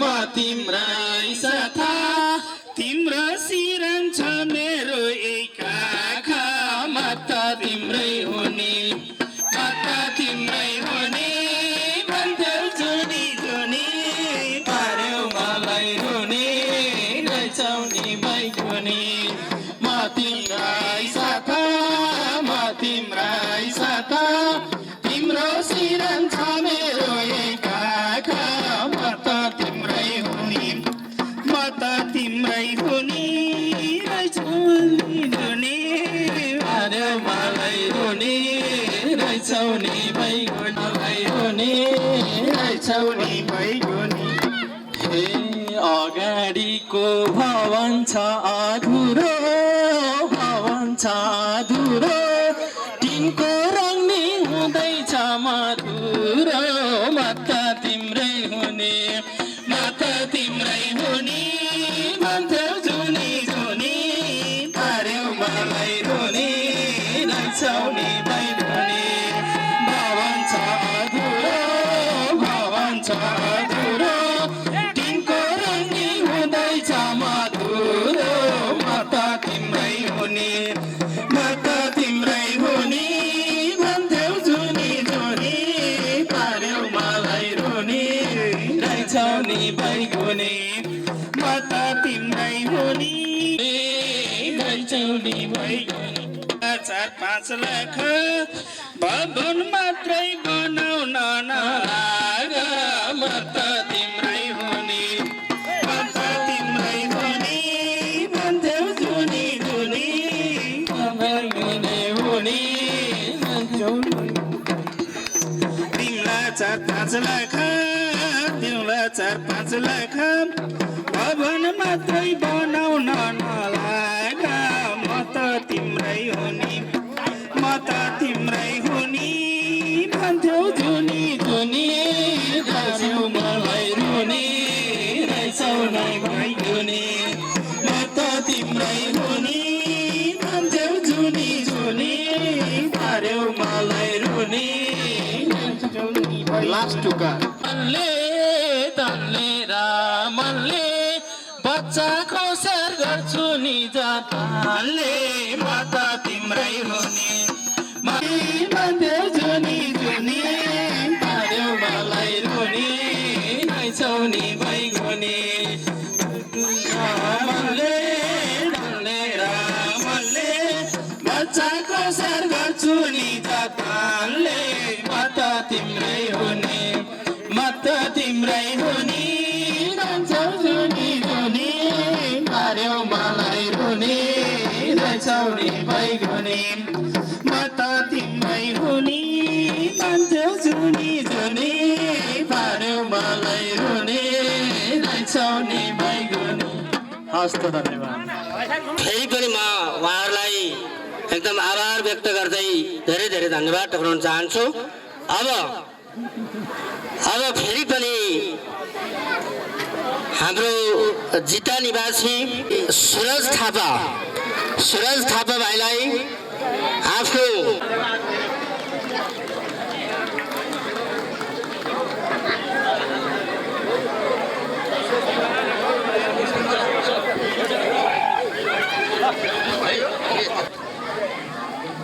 म तिम्रै साथ तिम्रो सिरन छ मेरो एक आँखा म त तिम्रै हुने म त तिम्रै हुने भन्थ्यौ जुनी जुनी पार्यौ मलाई रुने रहेछौ नि बैगुनी म तिम्रै साथ म तिम्रै साथ तिम्रो सिरन छ मेरो एक आँखा म त तिम्रै हुने म त तिम्रै हुने रहेछौ नि जुनी पार्यौ मलाई रुने रहेछौ नि बैगुनी हुने रहेछौ नि बैगुनी हे अगाडिको भवन छ अधुरो तिनको रङ नि हुँदैछ मधुरो म त तिम्रै हुने म त तिम्रै हुने भन्थ्यौ जुनी जुनी पार्यौ मलाई रुने रहेछौ नि बैगुनी भवन छ अधुरो तिनको रङ नि हुँदैछ मधुरो म त तिम्रै हुने म त तिम्रै हुने भन्थ्यौ जुनी जुनी पार्यौ मलाई रुने रहेछौ नि बैगुनी म त तिम्रै हुने रहेछौ नि बैगुनी 4-5 लाख भवन मात्रै बनाउन नलाग म त तिम्रै हुने म त तिम्रै हुने भन्थ्यौ जुनी जुनी हुने तिमीलाई 4-5 लाख तिमीलाई 4-5 लाख भवन मात्रै बनाउन नलाग म त तिम्रै हुने म त तिम्रै हुने भन्थ्यौ जुनी जुनी रहेछौ मलाई रुने रहेछौ नै बैगुनी म त तिम्रै हुने भन्थ्यौ जुनी जुनी पार्यौ मलाई रुने रहेछौ नि लास्ट टुका तनले रामले बच्चाको स्याहार गर्छु नि जताले म त तिम्रै हुने भन्थ्यौ जुनी जुनी पार्यौ मलाई रुने रहेछौ नि बैगुनी रामले बच्चाको स्याहार गर्छु नि जताले म त तिम्रै हुने म त तिम्रै हुने रहन्छौ जुनी जुनी पार्यौ मलाई रुने रहेछौ नि बैगुनी म त तिम्रै हुने भन्थ्यौ जुनी जुनी पार्यौ मलाई रुने रहेछौ नि बैगुनी। हस् त धन्यवाद। फेरि पनि म उहाँहरूलाई एकदम आभार व्यक्त गर्दै धेरै धेरै धन्यवाद टक्राउन चाहन्छु। अब फेरि पनि हाम्रो जिता निवासी सुरज थापा भाइलाई आफ्नो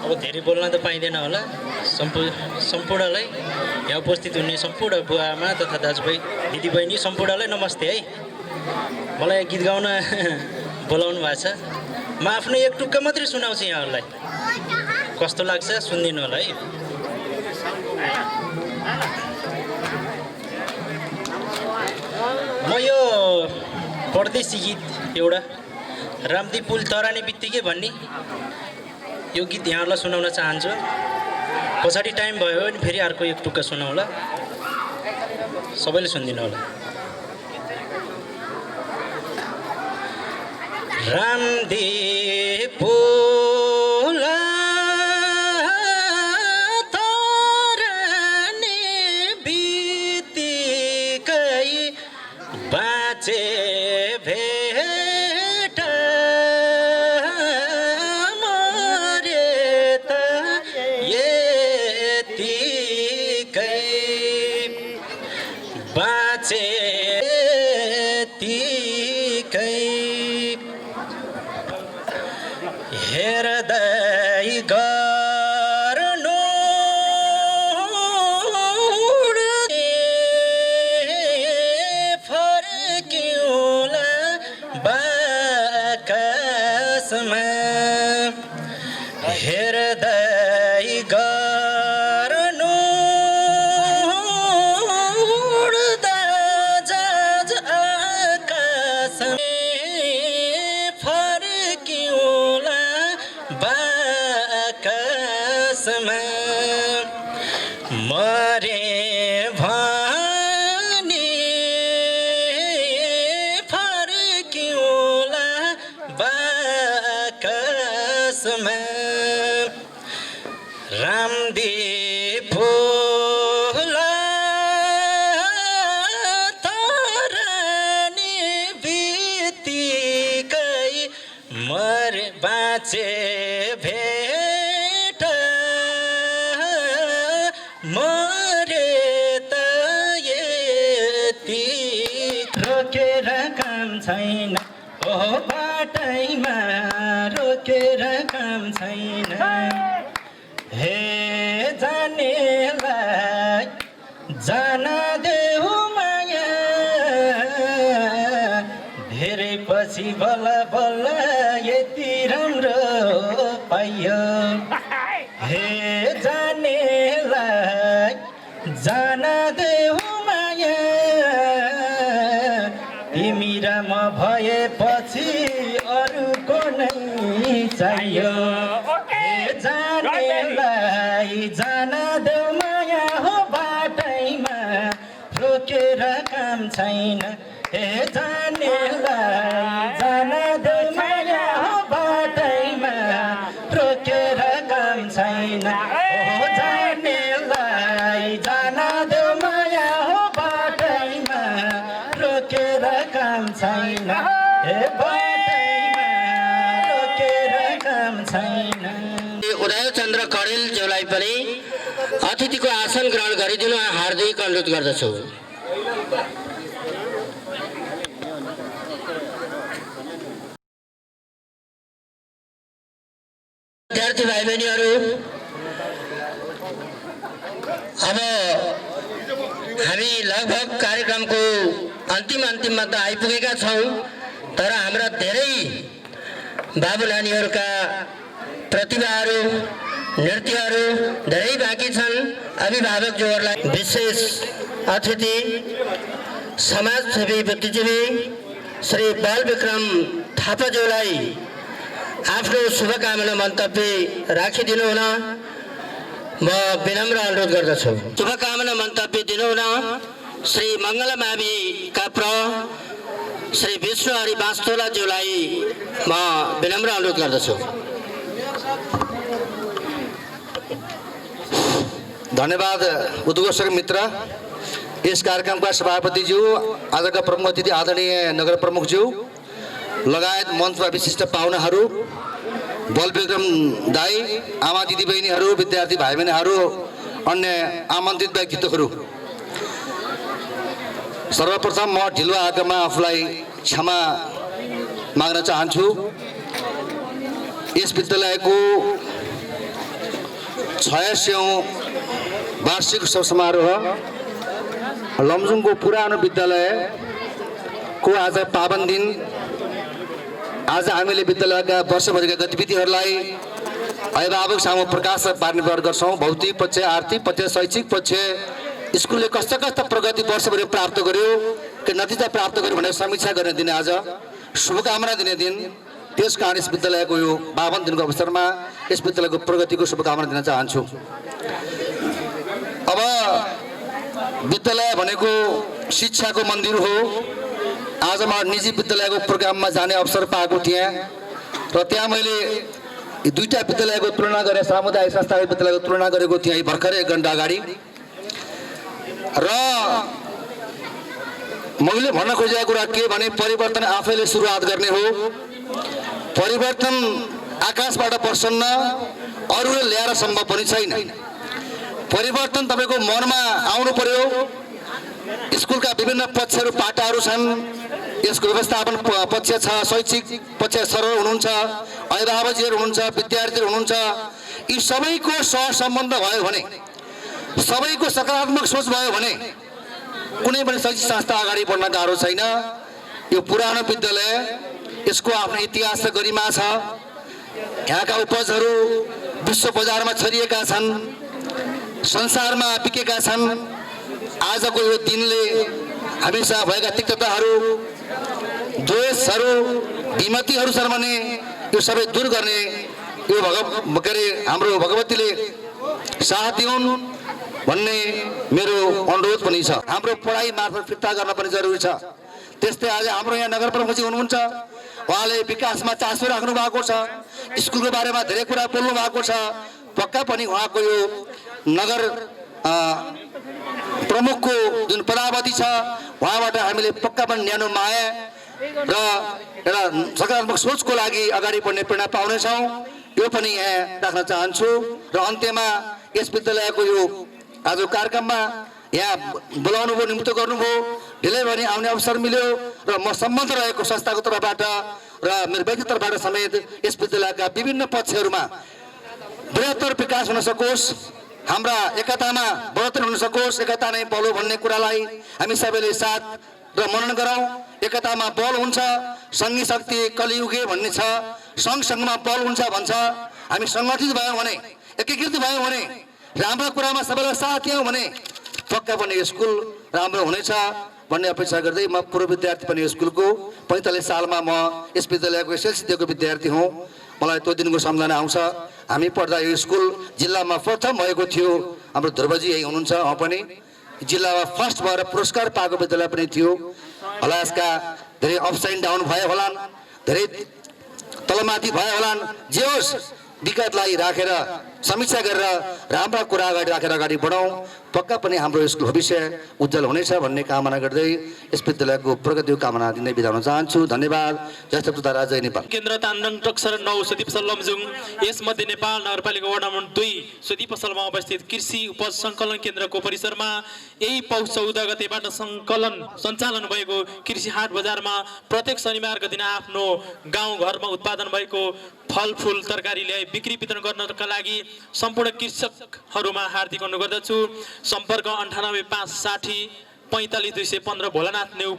अब धेरै बोल्न त पाइँदैन होला। सम्पूर्णलाई यहाँ उपस्थित हुने सम्पूर्ण बुवा आमा तथा दाजुभाइ दिदीबहिनी सम्पूर्णलाई नमस्ते है। मलाई गीत गाउन बोलाउनु भएको छ। म आफ्नो एक टुक्का मात्रै सुनाउँछु यहाँहरूलाई, कस्तो लाग्छ सुनिदिनु होला है। म यो परदेशी गीत एउटा रामदी पुल तरानी बित्तिकै भन्ने यो गीत यहाँहरूलाई सुनाउन चाहन्छु। पछाडि टाइम भयो भने फेरि अर्को एक टुक्का सुनाउँला, सबैले सुनिदिनु होला। रामदी पुल तरानी बित्तिकै बाँचे भेट मरे त यतिकै बाँचे तीकै हेर्दै गर्नु फर्किउँला बाकसमा हेर्दै गर्नु उड्दा जहाज आकाशमा फर्किउँला बाकसमा मरे भने फर्किउँला बाकसमा रामदीप फुला तरानी बित्तिकै मरे बाँचे भेट मरे त यति रोकेर काम छैन ओ बाटैमा रोकेर काम छैन हे जानेलाई जान देऊ माया धेरै पछि बल्ल बल्ल यति राम्रो पाइयो हे जानेलाई जान देऊ माया तिमी र म भएपछि अरूको नै चाहियो हे जानेलाई जान देऊ माया हो बाटैमा रोकेर काम छैन हे जानेलाई जान देऊ माया हो बाटैमा रोकेर काम छैन हो जानेलाई जान देऊ माया हो बाटैमा रोकेर काम छैन हे बाटैमा रोकेर काम छैन। उदयचन्द्र कडेलज्यूलाई पनि अतिथिको आसन ग्रहण गरिदिनु हार्दिक अनुरोध गर्दछु। विद्यार्थी भाइ बहिनीहरू, अब हामी लगभग कार्यक्रमको अन्तिममा त आइपुगेका छौँ, तर हाम्रा धेरै बाबु नानीहरूका प्रतिभाहरू नृत्यहरू धेरै बाँकी छन्। अभिभावकज्यूहरूलाई विशेष अतिथि समाजसेवी बुद्धिजीवी श्री बालविक्रम थापाज्यूलाई आफ्नो शुभकामना मन्तव्य राखिदिनु हुन म विनम्र अनुरोध गर्दछु। शुभकामना मन्तव्य दिनुहुन श्री मङ्गलमाविका प्र श्री विष्णुहरि बास्तोलाज्यूलाई म विनम्र अनुरोध गर्दछु। धन्यवाद उद्घोषक मित्र, यस कार्यक्रमका सभापतिज्यू, आजका प्रमुख अतिथि आदरणीय नगर प्रमुखज्यू लगायत मञ्चमा विशिष्ट पाहुनाहरू, बलविक्रम दाई, आमा दिदीबहिनीहरू, विद्यार्थी भाइ बहिनीहरू, अन्य आमन्त्रित व्यक्तित्वहरू, सर्वप्रथम म ढिलो आएकोमा आफूलाई क्षमा माग्न चाहन्छु। यस विद्यालयको 86औं वार्षिक उत्सव समारोह लमजुङको पुरानो विद्यालयको आज पावन दिन। आज हामीले विद्यालयका वर्षभरिका गतिविधिहरूलाई अभिभावक सामु प्रकाश पार्ने प्रयास गर्छौँ। भौतिक पक्ष, आर्थिक पक्ष, शैक्षिक पक्ष, स्कुलले कस्ता प्रगति वर्षभरि प्राप्त गर्यो, के नतिजा प्राप्त गर्यो भनेर समीक्षा गर्ने दिन, आज शुभकामना दिने दिन। त्यस कारण यस विद्यालयको यो 52 दिनको अवसरमा यस विद्यालयको प्रगतिको शुभकामना दिन चाहन्छु। अब विद्यालय भनेको शिक्षाको मन्दिर हो। आज म निजी विद्यालयको प्रोग्राममा जाने अवसर पाएको थिएँ र त्यहाँ मैले यी दुईटा विद्यालयको तुलना गरेर सामुदायिक संस्थागत विद्यालयको तुलना गरेको थिएँ भर्खरै 1 घण्टा अगाडि। र मैले भन्न खोजेको कुरा के भने परिवर्तन आफैले सुरुवात गर्ने हो। परिवर्तन आकाशबाट पर्छन्न, अरूले ल्याएर सम्भव पनि छैन। परिवर्तन तपाईको मनमा आउनु पर्यो, स्कुलका विभिन्न पक्षहरू पाटाहरू छन्, यसको व्यवस्थापन पक्ष छ, शैक्षिक पक्ष सरल हुनुहुन्छ, अभिभावकजीहरू हुनुहुन्छ, विद्यार्थीहरू हुनुहुन्छ। यी सबैको सहसम्बन्ध भयो भने, सबैको सकारात्मक सोच भयो भने कुनै पनि शैक्षिक संस्था अगाडि बढ्न गाह्रो छैन। यो पुरानो विद्यालय, यसको आफ्नो इतिहास र गरिमा छ। यहाँका उपजहरू विश्व बजारमा छरिएका छन्, संसारमा बिकेका छन्। आजको यो दिनले हामीसँग भएका तिक्तताहरू, द्वेषहरू, विमतिहरू छन् भने यो सबै दूर गर्ने यो हाम्रो भगवतीले साथ दिउन् भन्ने मेरो अनुरोध पनि छ। हाम्रो पढाइ मार्फत फिर्ता गर्न पनि जरुरी छ। त्यस्तै आज हाम्रो यहाँ नगर प्रमुखजी हुनुहुन्छ, उहाँले विकासमा चासो राख्नु भएको छ, स्कुलको बारेमा धेरै कुरा बोल्नु भएको छ। पक्का पनि उहाँको यो नगर प्रमुखको जुन पदावधि छ उहाँबाट हामीले पक्का पनि न्यानो माया र एउटा सकारात्मक सोचको लागि अगाडि बढ्ने प्रेरणा पाउनेछौँ, यो पनि यहाँ राख्न चाहन्छु। र अन्त्यमा यस विद्यालयको यो आज कार्यक्रममा यहाँ बोलाउनु भयो, नियुक्त गर्नुभयो, ढिलै भने आउने अवसर मिल्यो र म सम्बन्ध रहेको संस्थाको तर्फबाट र मेरो व्यक्तिगत तर्फबाट समेत यस विद्यालयका विभिन्न पक्षहरूमा बृहत्तर विकास हुन सकोस्, हाम्रा एकतामा बढ़ोत्तरी हुन सकोस्, एकता नै बल हो भन्ने कुरालाई हामी सबैले साथ र मनन गरौँ। एकतामा बल हुन्छ, सङ्घी शक्ति कलियुगे भन्ने छ, सँगसँगमा बल हुन्छ भन्छ। हामी सङ्गठित भयौँ भने, एकीकृत भयौँ भने, राम्रो कुरामा सबैलाई साथ दियौँ भने पक्का पनि स्कुल राम्रो हुनेछ भन्ने अपेक्षा गर्दै म पूर्व विद्यार्थी पनि स्कुलको 45 सालमा म यस विद्यालयको एसएलसी दिएको विद्यार्थी हुँ। मलाई त्यो दिनको सम्झना आउँछ। हामी पढ्दा यो स्कुल जिल्लामा प्रथम भएको थियो। हाम्रो ध्रुवजी यही हुनुहुन्छ, उहाँ पनि जिल्लामा फर्स्ट भएर पुरस्कार पाएको विद्यालय पनि थियो। होला यसका धेरै अप्स एन्ड डाउन भयो होलान्, धेरै तलमाथि भयो होलान्, जे होस् विगतलाई राखेर समीक्षा गरेर राम्रा कुरा अगाडि राखेर अगाडि बढाउँ। पक्का पनि हाम्रो स्कुल भविष्य उज्जवल हुनेछ भन्ने कामना गर्दै यस विद्यालयको प्रगतिको कामना दिँदै बिदा हुन चाहन्छु। धन्यवाद। जय सप्तधारा, जय नेपाल। केन्द्र तान्दङ टक्सर 9 सुदी पसल लमजुङ, यसमध्ये नेपाल नगरपालिका वडा नम्बर 2 सुदी पसलमा अवस्थित कृषि उपज सङ्कलन केन्द्रको परिसरमा यही पौष 14 गतेबाट सञ्चालन भएको कृषि हाट बजारमा प्रत्येक शनिबारको दिन आफ्नो गाउँ घरमा उत्पादन भएको फलफुल तरकारी ल्याई बिक्री वितरण गर्नका लागि सम्पूर्ण कृषकहरूमा हार्दिक अनुरोध गर्दछु। सम्पर्क 9856 45 215 भोलानाथ नेउ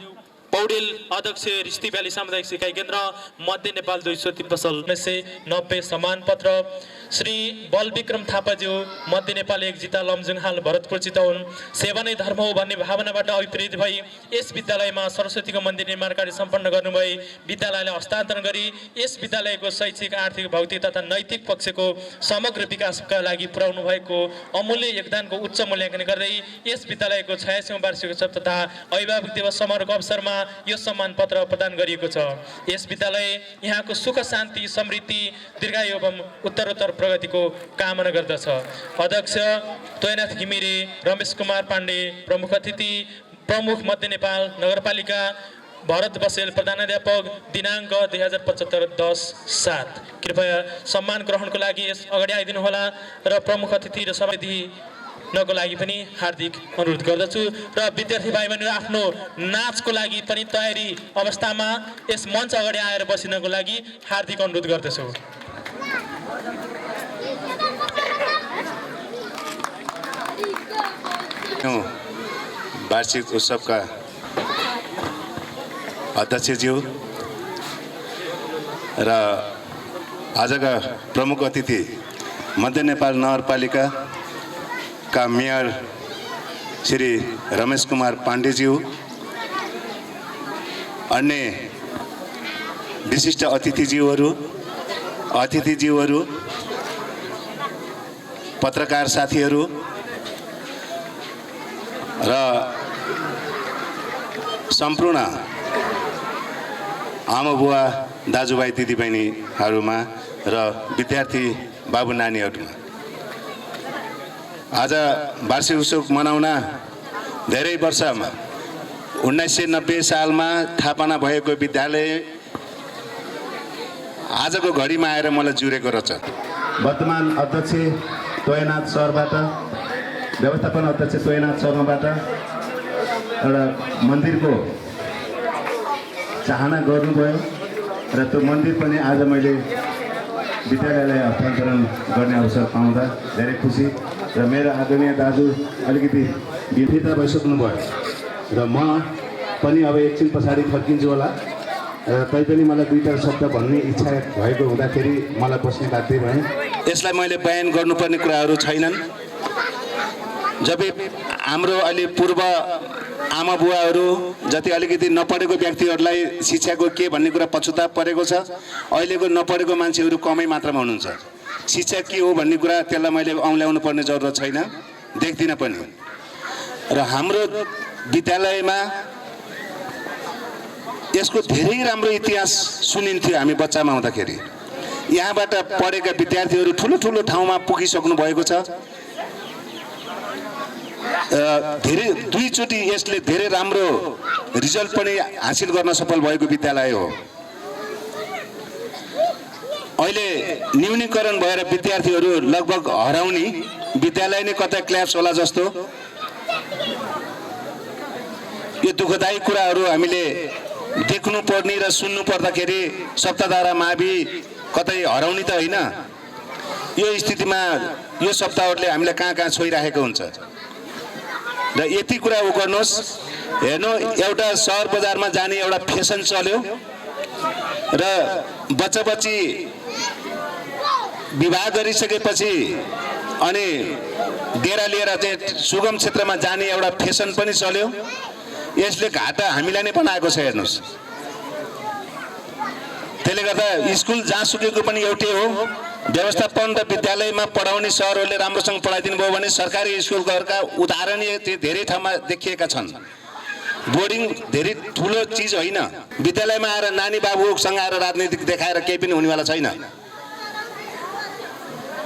पौडेल, अध्यक्ष रिस्ती भ्याली सामुदायिक सिकाइ केन्द्र, मध्य नेपाल 2 सुदी पसल 1990 सम्मान पत्र। श्री बलविक्रम थापाज्यू, मध्य नेपाल 1 जिता लमजुङ, हाल भरतपुर चितवन। सेवा नै धर्म हो भन्ने भावनाबाट अभिप्रेरित भई यस विद्यालयमा सरस्वतीको मन्दिर निर्माण कार्य सम्पन्न गर्नुभई विद्यालयलाई हस्तान्तरण गरी यस विद्यालयको शैक्षिक, आर्थिक, भौतिक तथा नैतिक पक्षको समग्र विकासका लागि पुर्याउनु भएको अमूल्य योगदानको उच्च मूल्याङ्कन गर्दै यस विद्यालयको 86औं वार्षिकोत्सव तथा अभिभावक दिवस समारोहको अवसरमा यो सम्मान पत्र प्रदान गरिएको छ। यस विद्यालय यहाँको सुख शान्ति समृद्धि दीर्घायु एवं उत्तरोत्तर प्रगतिको कामना गर्दछ। अध्यक्ष तोयनाथ घिमिरे, रमेश कुमार पाण्डे, प्रमुख अतिथि प्रमुख मध्य नेपाल नगरपालिका भरत बसेल, प्रधानाध्यापक, दिनाङ्क 2075-10-7। कृपया सम्मान ग्रहणको लागि यस अगाडि आइदिनु होला र प्रमुख अतिथि र समृद्धि नको लागि पनि हार्दिक अनुरोध गर्दछु। र विद्यार्थी भाइ बहिनीहरू आफ्नो नाचको लागि पनि तयारी अवस्थामा यस मञ्च अगाडि आएर बसिनको लागि हार्दिक अनुरोध गर्दछु। वार्षिक उत्सवका अध्यक्षज्यू र आजका प्रमुख अतिथि मध्य नेपाल नगरपालिका का मेयर श्री रमेश कुमार पाण्डेज्यू, अन्य विशिष्ट अतिथिज्यूहरू, पत्रकार साथीहरू र सम्पूर्ण आमा बुवा, दाजुभाइ, दिदीबहिनीहरूमा र विद्यार्थी बाबु नानीहरूमा आज वार्षिक उत्सव मनाउन धेरै वर्षमा 1990 सालमा स्थापना भएको विद्यालय आजको घडीमा आएर मलाई जुरेको रहेछ। वर्तमान अध्यक्ष तोयनाथ सरबाट, व्यवस्थापन अध्यक्ष तोयनाथ शर्माबाट एउटा मन्दिरको चाहना गर्नुभयो र त्यो मन्दिर पनि आज मैले विद्यालयलाई हस्तान्तरण गर्ने अवसर पाउँदा धेरै खुसी र मेरो आदरणीय दाजु अलिकति विफिता भइसक्नुभयो र म पनि अब एकछिन पछाडि फर्किन्छु होला र तैपनि मलाई दुईटा शब्द भन्ने इच्छा भएको हुँदाखेरि मलाई बस्ने बाध्य भएँ। यसलाई मैले बयान गर्नुपर्ने कुराहरू छैनन्। जब हाम्रो अहिले पूर्व आमा बुवाहरू जति अलिकति नपढेको व्यक्तिहरूलाई शिक्षाको के भन्ने कुरा पछुताप परेको छ, अहिलेको नपढेको मान्छेहरू कमै मात्रामा हुनुहुन्छ। शिक्षा के हो भन्ने कुरा त्यसलाई मैले औँल्याउनु पर्ने जरुरत छैन, देख्दिनँ पनि। र हाम्रो विद्यालयमा यसको धेरै राम्रो इतिहास सुनिन्थ्यो हामी बच्चामा हुँदाखेरि। यहाँबाट पढेका विद्यार्थीहरू ठुलो ठुलो ठाउँमा पुगिसक्नु भएको छ। धेरै दुईचोटि यसले धेरै राम्रो रिजल्ट पनि हासिल गर्न सफल भएको विद्यालय हो। अहिले न्यूनीकरण भएर विद्यार्थीहरू लगभग हराउने विद्यालय नै कतै क्ल्याप्स होला जस्तो यो दुःखदायी कुराहरू हामीले देख्नु पर्ने र सुन्नु पर्दाखेरि सप्तधारा मावि कतै हराउने त होइन। यो स्थितिमा यो सप्ताहहरूले हामीलाई कहाँ कहाँ छोइराखेको हुन्छ र यति कुरा गर्नुहोस्। हेर्नु, एउटा सहर बजारमा जाने एउटा फेसन चल्यो र बच्चा बच्ची विवाह गरिसकेपछि अनि डेरा लिएर चाहिँ सुगम क्षेत्रमा जाने एउटा फेसन पनि चल्यो। यसले घाटा हामीलाई नै बनाएको छ। हेर्नुहोस्, त्यसले गर्दा स्कुल जहाँसुकैको पनि एउटै हो। व्यवस्थापन र विद्यालयमा पढाउने सरहरूले राम्रोसँग पढाइदिनु भयो भने सरकारी स्कुलका उदाहरणीय धेरै ठाउँमा देखिएका छन्। बोर्डिङ धेरै ठुलो चिज होइन। विद्यालयमा आएर नानी बाबुसँग आएर राजनीति देखाएर केही पनि हुनेवाला छैन।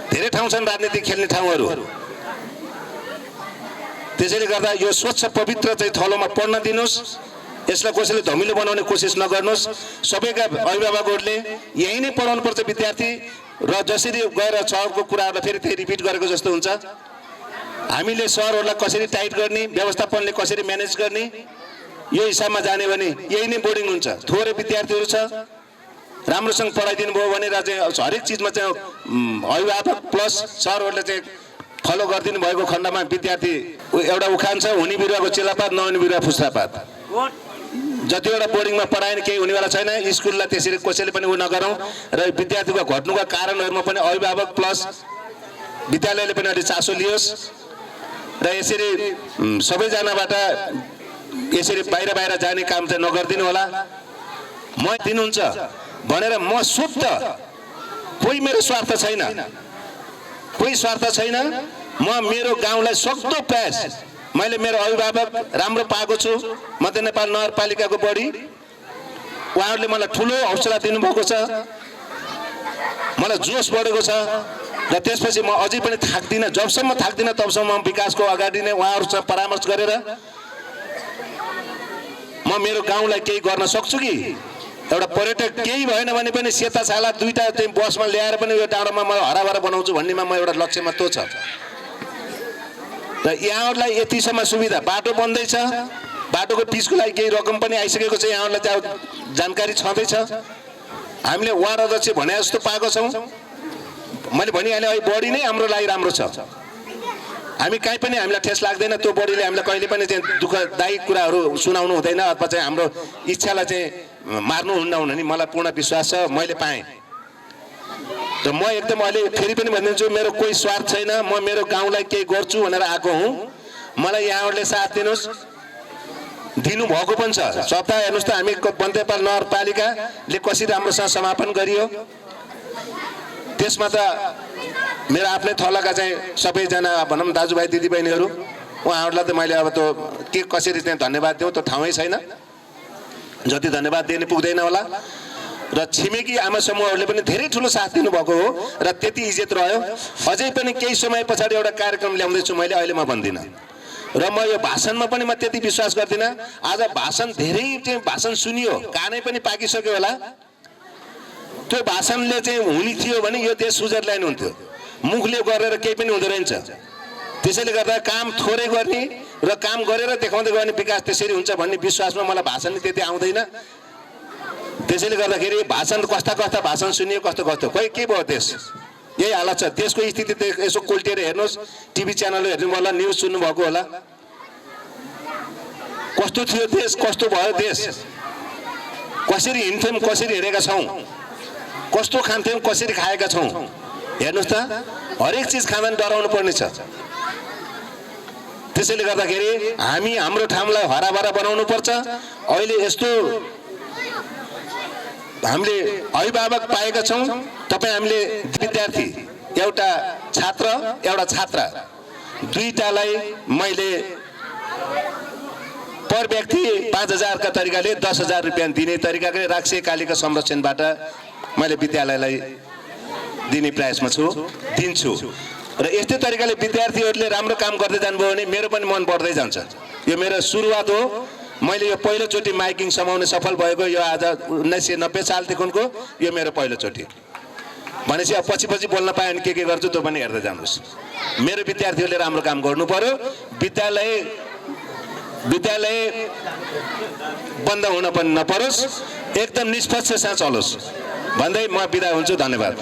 धेरै ठाउँ छन् राजनीति खेल्ने ठाउँहरू। त्यसैले गर्दा यो स्वच्छ पवित्र चाहिँ थलोमा पढ्न दिनुहोस्। यसलाई कसैले धमिलो बनाउने कोसिस नगर्नुहोस्। सबैका अभिभावकहरूले यही नै पढाउनुपर्छ विद्यार्थी। र जसरी गएर सहरको कुराहरूलाई फेरि त्यही रिपिट गरेको जस्तो हुन्छ। हामीले सहरहरूलाई कसरी टाइट गर्ने, व्यवस्थापनले कसरी म्यानेज गर्ने, यो हिसाबमा जाने भने यही नै बोर्डिङ हुन्छ। थोरै विद्यार्थीहरू छ, राम्रोसँग पढाइदिनु भयो भने चाहिँ हरेक चिजमा चाहिँ अभिभावक प्लस सरहरूले चाहिँ फलो गरिदिनु भएको खण्डमा विद्यार्थी एउटा उखान छ, हुने बिरुवाको चेलापात नहुने बिरुवा फुस्रापात। जतिवटा बोर्डिङमा पढाएन केही हुनेवाला छैन। स्कुललाई त्यसरी कसैले पनि उ नगरौँ र विद्यार्थीको घट्नुका कारणहरूमा पनि अभिभावक प्लस विद्यालयले पनि अलि चासो लियोस् र यसरी सबैजनाबाट यसरी बाहिर बाहिर जाने काम चाहिँ नगरिदिनु होला। म दिनुहुन्छ भनेर म शुद्ध, कोही मेरो स्वार्थ छैन, कोही स्वार्थ छैन। म मेरो गाउँलाई सक्दो प्रयास, मैले मेरो अभिभावक राम्रो पाएको छु। मध्य नेपाल नगरपालिकाको बढी उहाँहरूले मलाई ठुलो हौसला दिनुभएको छ, मलाई जोस बढेको छ र त्यसपछि म अझै पनि थाक्दिनँ। जबसम्म थाक्दिनँ तबसम्म म विकासको अगाडि नै उहाँहरूसँग परामर्श गरेर म मेरो गाउँलाई केही गर्न सक्छु कि। एउटा पर्यटक केही भएन भने पनि सेता छाला दुईटा चाहिँ बसमा ल्याएर पनि यो डाँडोमा म हराभरा बनाउँछु भन्नेमा म एउटा लक्ष्यमा त्यो छ। र यहाँहरूलाई यतिसम्म सुविधा, बाटो बन्दैछ, बाटोको पिचको लागि केही रकम पनि आइसकेको छ, यहाँहरूलाई चाहिँ जानकारी छँदैछ। हामीले वार्ड अध्यक्ष भने जस्तो पाएको छौँ। मैले भनिहालेँ अहिले बढी नै हाम्रो लागि राम्रो छ। हामी कहीँ पनि हामीलाई ठेस लाग्दैन। त्यो बढीले हामीलाई कहिले पनि चाहिँ दुःखदायी कुराहरू सुनाउनु हुँदैन अथवा चाहिँ हाम्रो इच्छालाई चाहिँ मार्नुहुन्न हुने मलाई पूर्ण विश्वास छ। मैले पाएँ र म एकदम अहिले फेरि पनि भनिदिन्छु, मेरो कोही स्वार्थ छैन। म मेरो गाउँलाई केही गर्छु भनेर आएको हुँ। मलाई यहाँहरूले साथ दिनुहोस्, दिनुभएको पनि छ। सप्ताह हेर्नुहोस् त, हामी वनदेपाल नगरपालिकाले कसरी राम्रोसँग समापन गरियो। त्यसमा त मेरो आफ्नै थलाका चाहिँ सबैजना भनौँ दाजुभाइ दिदीबहिनीहरू, उहाँहरूलाई त मैले अब त्यो के कसरी चाहिँ धन्यवाद दिउँ त्यो ठाउँै छैन। जति धन्यवाद दिने पुग्दैन होला। र छिमेकी आमा समूहहरूले पनि धेरै ठुलो साथ दिनुभएको हो र त्यति इज्जत रह्यो। अझै पनि केही समय पछाडि एउटा कार्यक्रम ल्याउँदैछु मैले, अहिले म भन्दिनँ। र म यो भाषणमा पनि म त्यति विश्वास गर्दिनँ। आज भाषण धेरै चाहिँ भाषण सुनियो, कानै पनि पाकिसक्यो होला। त्यो भाषणले चाहिँ हुने थियो भने यो देश स्विजरल्यान्ड हुन्थ्यो। मुखले गरेर केही पनि हुँदो रहेछ। त्यसैले गर्दा काम थोरै गर्ने र काम गरेर देखाउँदै गयो भने विकास त्यसरी हुन्छ भन्ने विश्वासमा मलाई भाषण त्यति आउँदैन। त्यसैले गर्दाखेरि भाषण कस्ता कस्ता भाषण सुनियो, कस्तो कस्तो खोइ के भयो देश, यही हालत छ। देशको स्थिति यसो कोल्टिएर हेर्नुहोस्, टिभी च्यानल हेर्नु होला, न्युज सुन्नुभएको होला, कस्तो थियो देश, कस्तो भयो देश, कसरी हिँड्थ्यौँ, कसरी हिँडेका छौँ, कस्तो खान्थ्यौँ, कसरी खाएका छौँ। हेर्नुहोस् त, हरेक चिज खाँदा डराउनु पर्ने छ। त्यसैले गर्दाखेरि हामी हाम्रो ठाउँलाई हराभरा बनाउनु पर्छ। अहिले यस्तो हामीले अभिभावक पाएका छौँ, तपाईँ हामीले विद्यार्थी, एउटा छात्र एउटा छात्रा, दुईटालाई मैले पर व्यक्ति 5,000 का तरिकाले 10,000 रुपियाँ दिने तरिकाले राष्ट्रिय कालीका संरक्षणबाट मैले विद्यालयलाई दिने प्रयासमा छु, दिन्छु। र यस्तै तरिकाले विद्यार्थीहरूले राम्रो काम गर्दै जानुभयो भने मेरो पनि मन बढ्दै जान्छ। यो मेरो सुरुवात हो। मैले यो पहिलोचोटि माइकिङ समाउने सफल भएको यो आज 1990 सालदेखिको यो मेरो पहिलोचोटि भनेपछि अब पछि बोल्न पाएँ भने के गर्छु त्यो पनि हेर्दै जानुहोस्। मेरो विद्यार्थीहरूले राम्रो काम गर्नु पर्यो। विद्यालय बन्द हुन पनि नपरोस्, एकदम निष्पक्ष साथ चलोस् भन्दै म बिदा हुन्छु। धन्यवाद।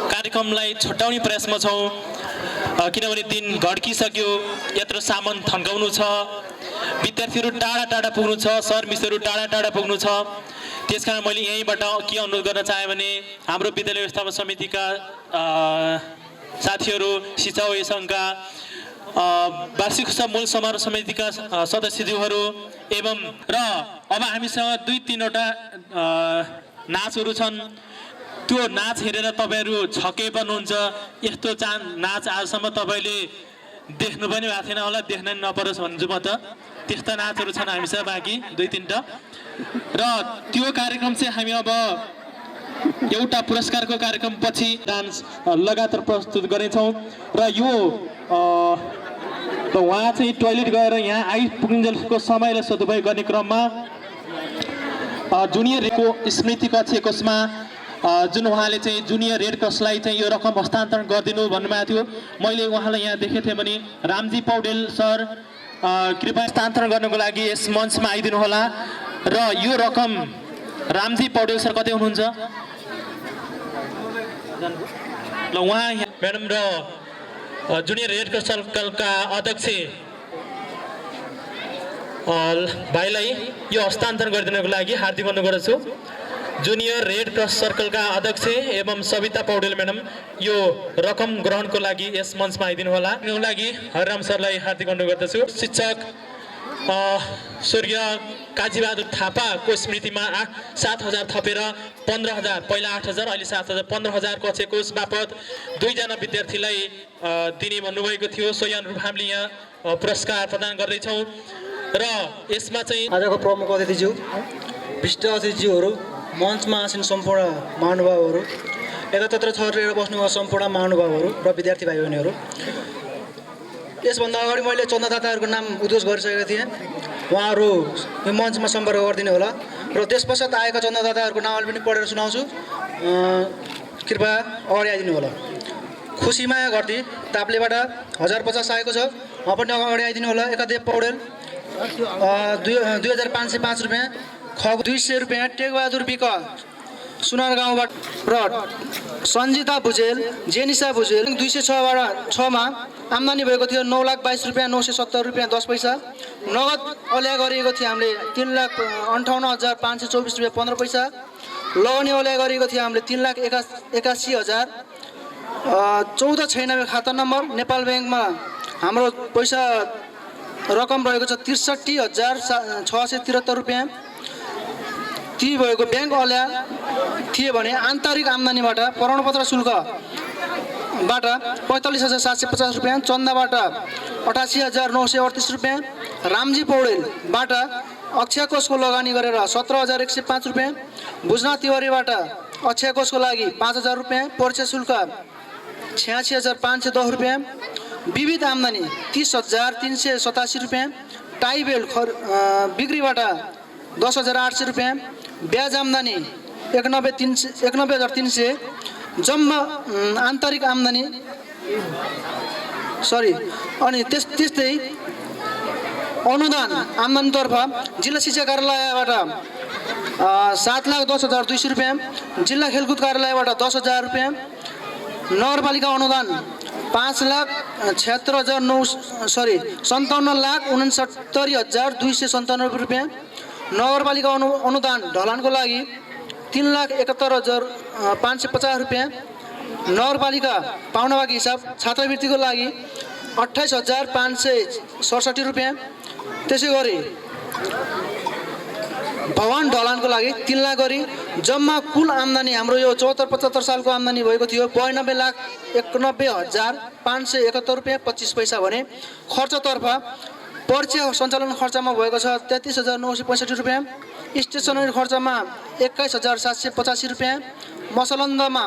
कार्यक्रमलाई छटाउने प्रयासमा छौँ किनभने दिन घड्किसक्यो, यत्रो सामान थन्काउनु छ, विद्यार्थीहरू टाढा टाढा पुग्नु छ, सर मिसहरू टाढा टाढा पुग्नु छ। त्यसकारण मैले यहीँबाट के अनुरोध गर्न चाहेँ भने हाम्रो विद्यालय व्यवस्थापन समितिका साथीहरू, शिक्षा सङ्घका वार्षिक उत्सव मूल समारोह समितिका सदस्यज्यूहरू एवं र अब हामीसँग 2-3वटा नाचहरू छन्। त्यो नाच हेरेर तपाईँहरू छक्कै पर्नुहुन्छ। यस्तो नाच आजसम्म तपाईँले देख्नु पनि भएको थिएन होला, देख्न नपरोस् भन्छु म त। त्यस्ता नाचहरू छन् हामीसँग बाँकी 2-3टा। र त्यो कार्यक्रम चाहिँ हामी अब एउटा पुरस्कारको कार्यक्रम पछि डान्स लगातार प्रस्तुत गर्नेछौँ। र यो उहाँ चाहिँ टोइलेट गएर यहाँ आइपुग्नुको समयलाई सदुपयोग गर्ने क्रममा जुनियरको स्मृति कक्ष कोषमा जुन उहाँले चाहिँ जुनियर रेड क्रसलाई चाहिँ यो रकम हस्तान्तरण गरिदिनु भन्नुभएको थियो। मैले उहाँलाई यहाँ देखेको थिएँ भने रामजी पौडेल सर कृपया हस्तान्तरण गर्नको लागि यस मञ्चमा आइदिनु होला। र यो रकम रामजी पौडेल सर कतै हुनुहुन्छ ल, उहाँ म्याडम र जुनियर रेड क्रस सर्कलका अध्यक्ष भाइलाई यो हस्तान्तरण गरिदिनको लागि हार्दिक अनुरोध गर्दछु। जुनियर रेड क्रस सर्कलका अध्यक्ष एवं सविता पौडेल म्याडम यो रकम ग्रहणको लागि यस मञ्चमा आइदिनु होला। यो लागि हरिराम सरलाई हार्दिक अनुरोध गर्दछु। शिक्षक स्वर्गीय काजीबहादुर थापाको स्मृतिमा 7,000 थपेर 15,000, पहिला 8,000 अहिले 7,000 15,000 कक्ष कोष बापत 2जना विद्यार्थीलाई दिने भन्नुभएको थियो। सोही अनुरूप हामीले यहाँ पुरस्कार प्रदान गर्दैछौँ। र यसमा चाहिँ आजको प्रमुख अतिथिज्यू, विशिष्ट अतिथिज्यूहरू, मञ्चमा आसीन सम्पूर्ण महानुभावहरू, यतातत्र छरिएर बस्नुभएको सम्पूर्ण महानुभावहरू र विद्यार्थी भाइ बहिनीहरू, यसभन्दा अगाडि मैले चन्दादाताहरूको नाम उद्घोष गरिसकेको थिएँ। उहाँहरू यो मञ्चमा सम्पर्क गरिदिनु होला। र त्यसपश्चात आएका चन्दादाताहरूको नामहरू पनि पढेर सुनाउँछु, कृपया अगाडि आइदिनु होला। खुसीमाया घरती ताप्लेबाट 1050 आएको छ, उहाँ पनि अगाडि आइदिनु होला। एकादेव पौडेल 2,505 रुपियाँ। खग 200 रुपियाँ। टेकबहादुर विक सुनार गाउँबाट र सञ्जिता भुजेल, जेनिसा भुजेल 206मा आम्दानी भएको थियो 9,22,970 रुपियाँ 10 पैसा। नगद ओल्या गरिएको थियो हामीले 3,58,524 रुपियाँ 15 पैसा। लगनी ओल्या गरेको थियो हामीले 3,81,000। 14 96 खाता नम्बर नेपाल ब्याङ्कमा हाम्रो पैसा रकम रहेको छ 63,673 रुपियाँ। ती भएको ब्याङ्क ओल्या थिए भने आन्तरिक आम्दानीबाट प्रमाणपत्र शुल्कबाट 45,750 रुपियाँ, चन्दाबाट 88,938 रुपियाँ, रामजी पौडेलबाट अक्षय कोषको लगानी गरेर 17,105 रुपियाँ, बुझना तिवारीबाट अक्षय कोषको लागि 5,000 रुपियाँ, परीक्षा शुल्क 86,510 रुपियाँ, विविध आम्दानी 30,387 रुपियाँ, टाइबेल बिक्रीबाट 10,800 रुपियाँ, ब्याज आम्दानी 91,300, जम्मा आन्तरिक आम्दानी अनि त्यस्तै अनुदान आम्दानीतर्फ जिल्ला शिक्षा कार्यालयबाट 7,10,200 रुपियाँ, जिल्ला खेलकुद कार्यालयबाट 10,000 रुपियाँ, नगरपालिका अनुदान 57,69,297 रुपियाँ, नगरपालिका अनुदान ढलानको लागि 3,71,550 रुपियाँ, नगरपालिका पाउनाबाकी हिसाब छात्रवृत्तिको लागि 28,567 रुपियाँ, त्यसै गरी भवन ढलानको लागि 3 लाख गरी जम्मा कुल आम्दानी हाम्रो यो 74-75 सालको आम्दानी भएको थियो 92,91,571 रुपियाँ 25 पैसा भने खर्चतर्फ परीक्षा सञ्चालन खर्चमा भएको छ 33,965 रुपियाँ, स्टेसनरी खर्चमा 21,785 रुपियाँ, मसलन्दमा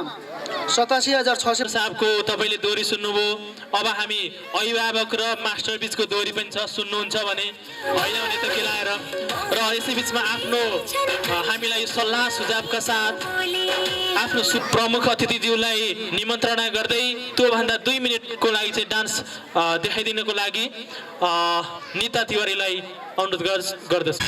87,600। साहबको तपाईँले दोहोरी सुन्नुभयो। अब हामी अभिभावक र मास्टर बिचको दोहोरी पनि छ, सुन्नुहुन्छ भने होइन भने त केलाएर र यसै बिचमा आफ्नो हामीलाई यो सल्लाह सुझावका साथ आफ्नो प्रमुख अतिथिज्यूलाई निमन्त्रणा गर्दै त्योभन्दा 2 मिनटको लागि चाहिँ डान्स देखाइदिनको लागि निता तिवारीलाई अनुरोध गर्दछु।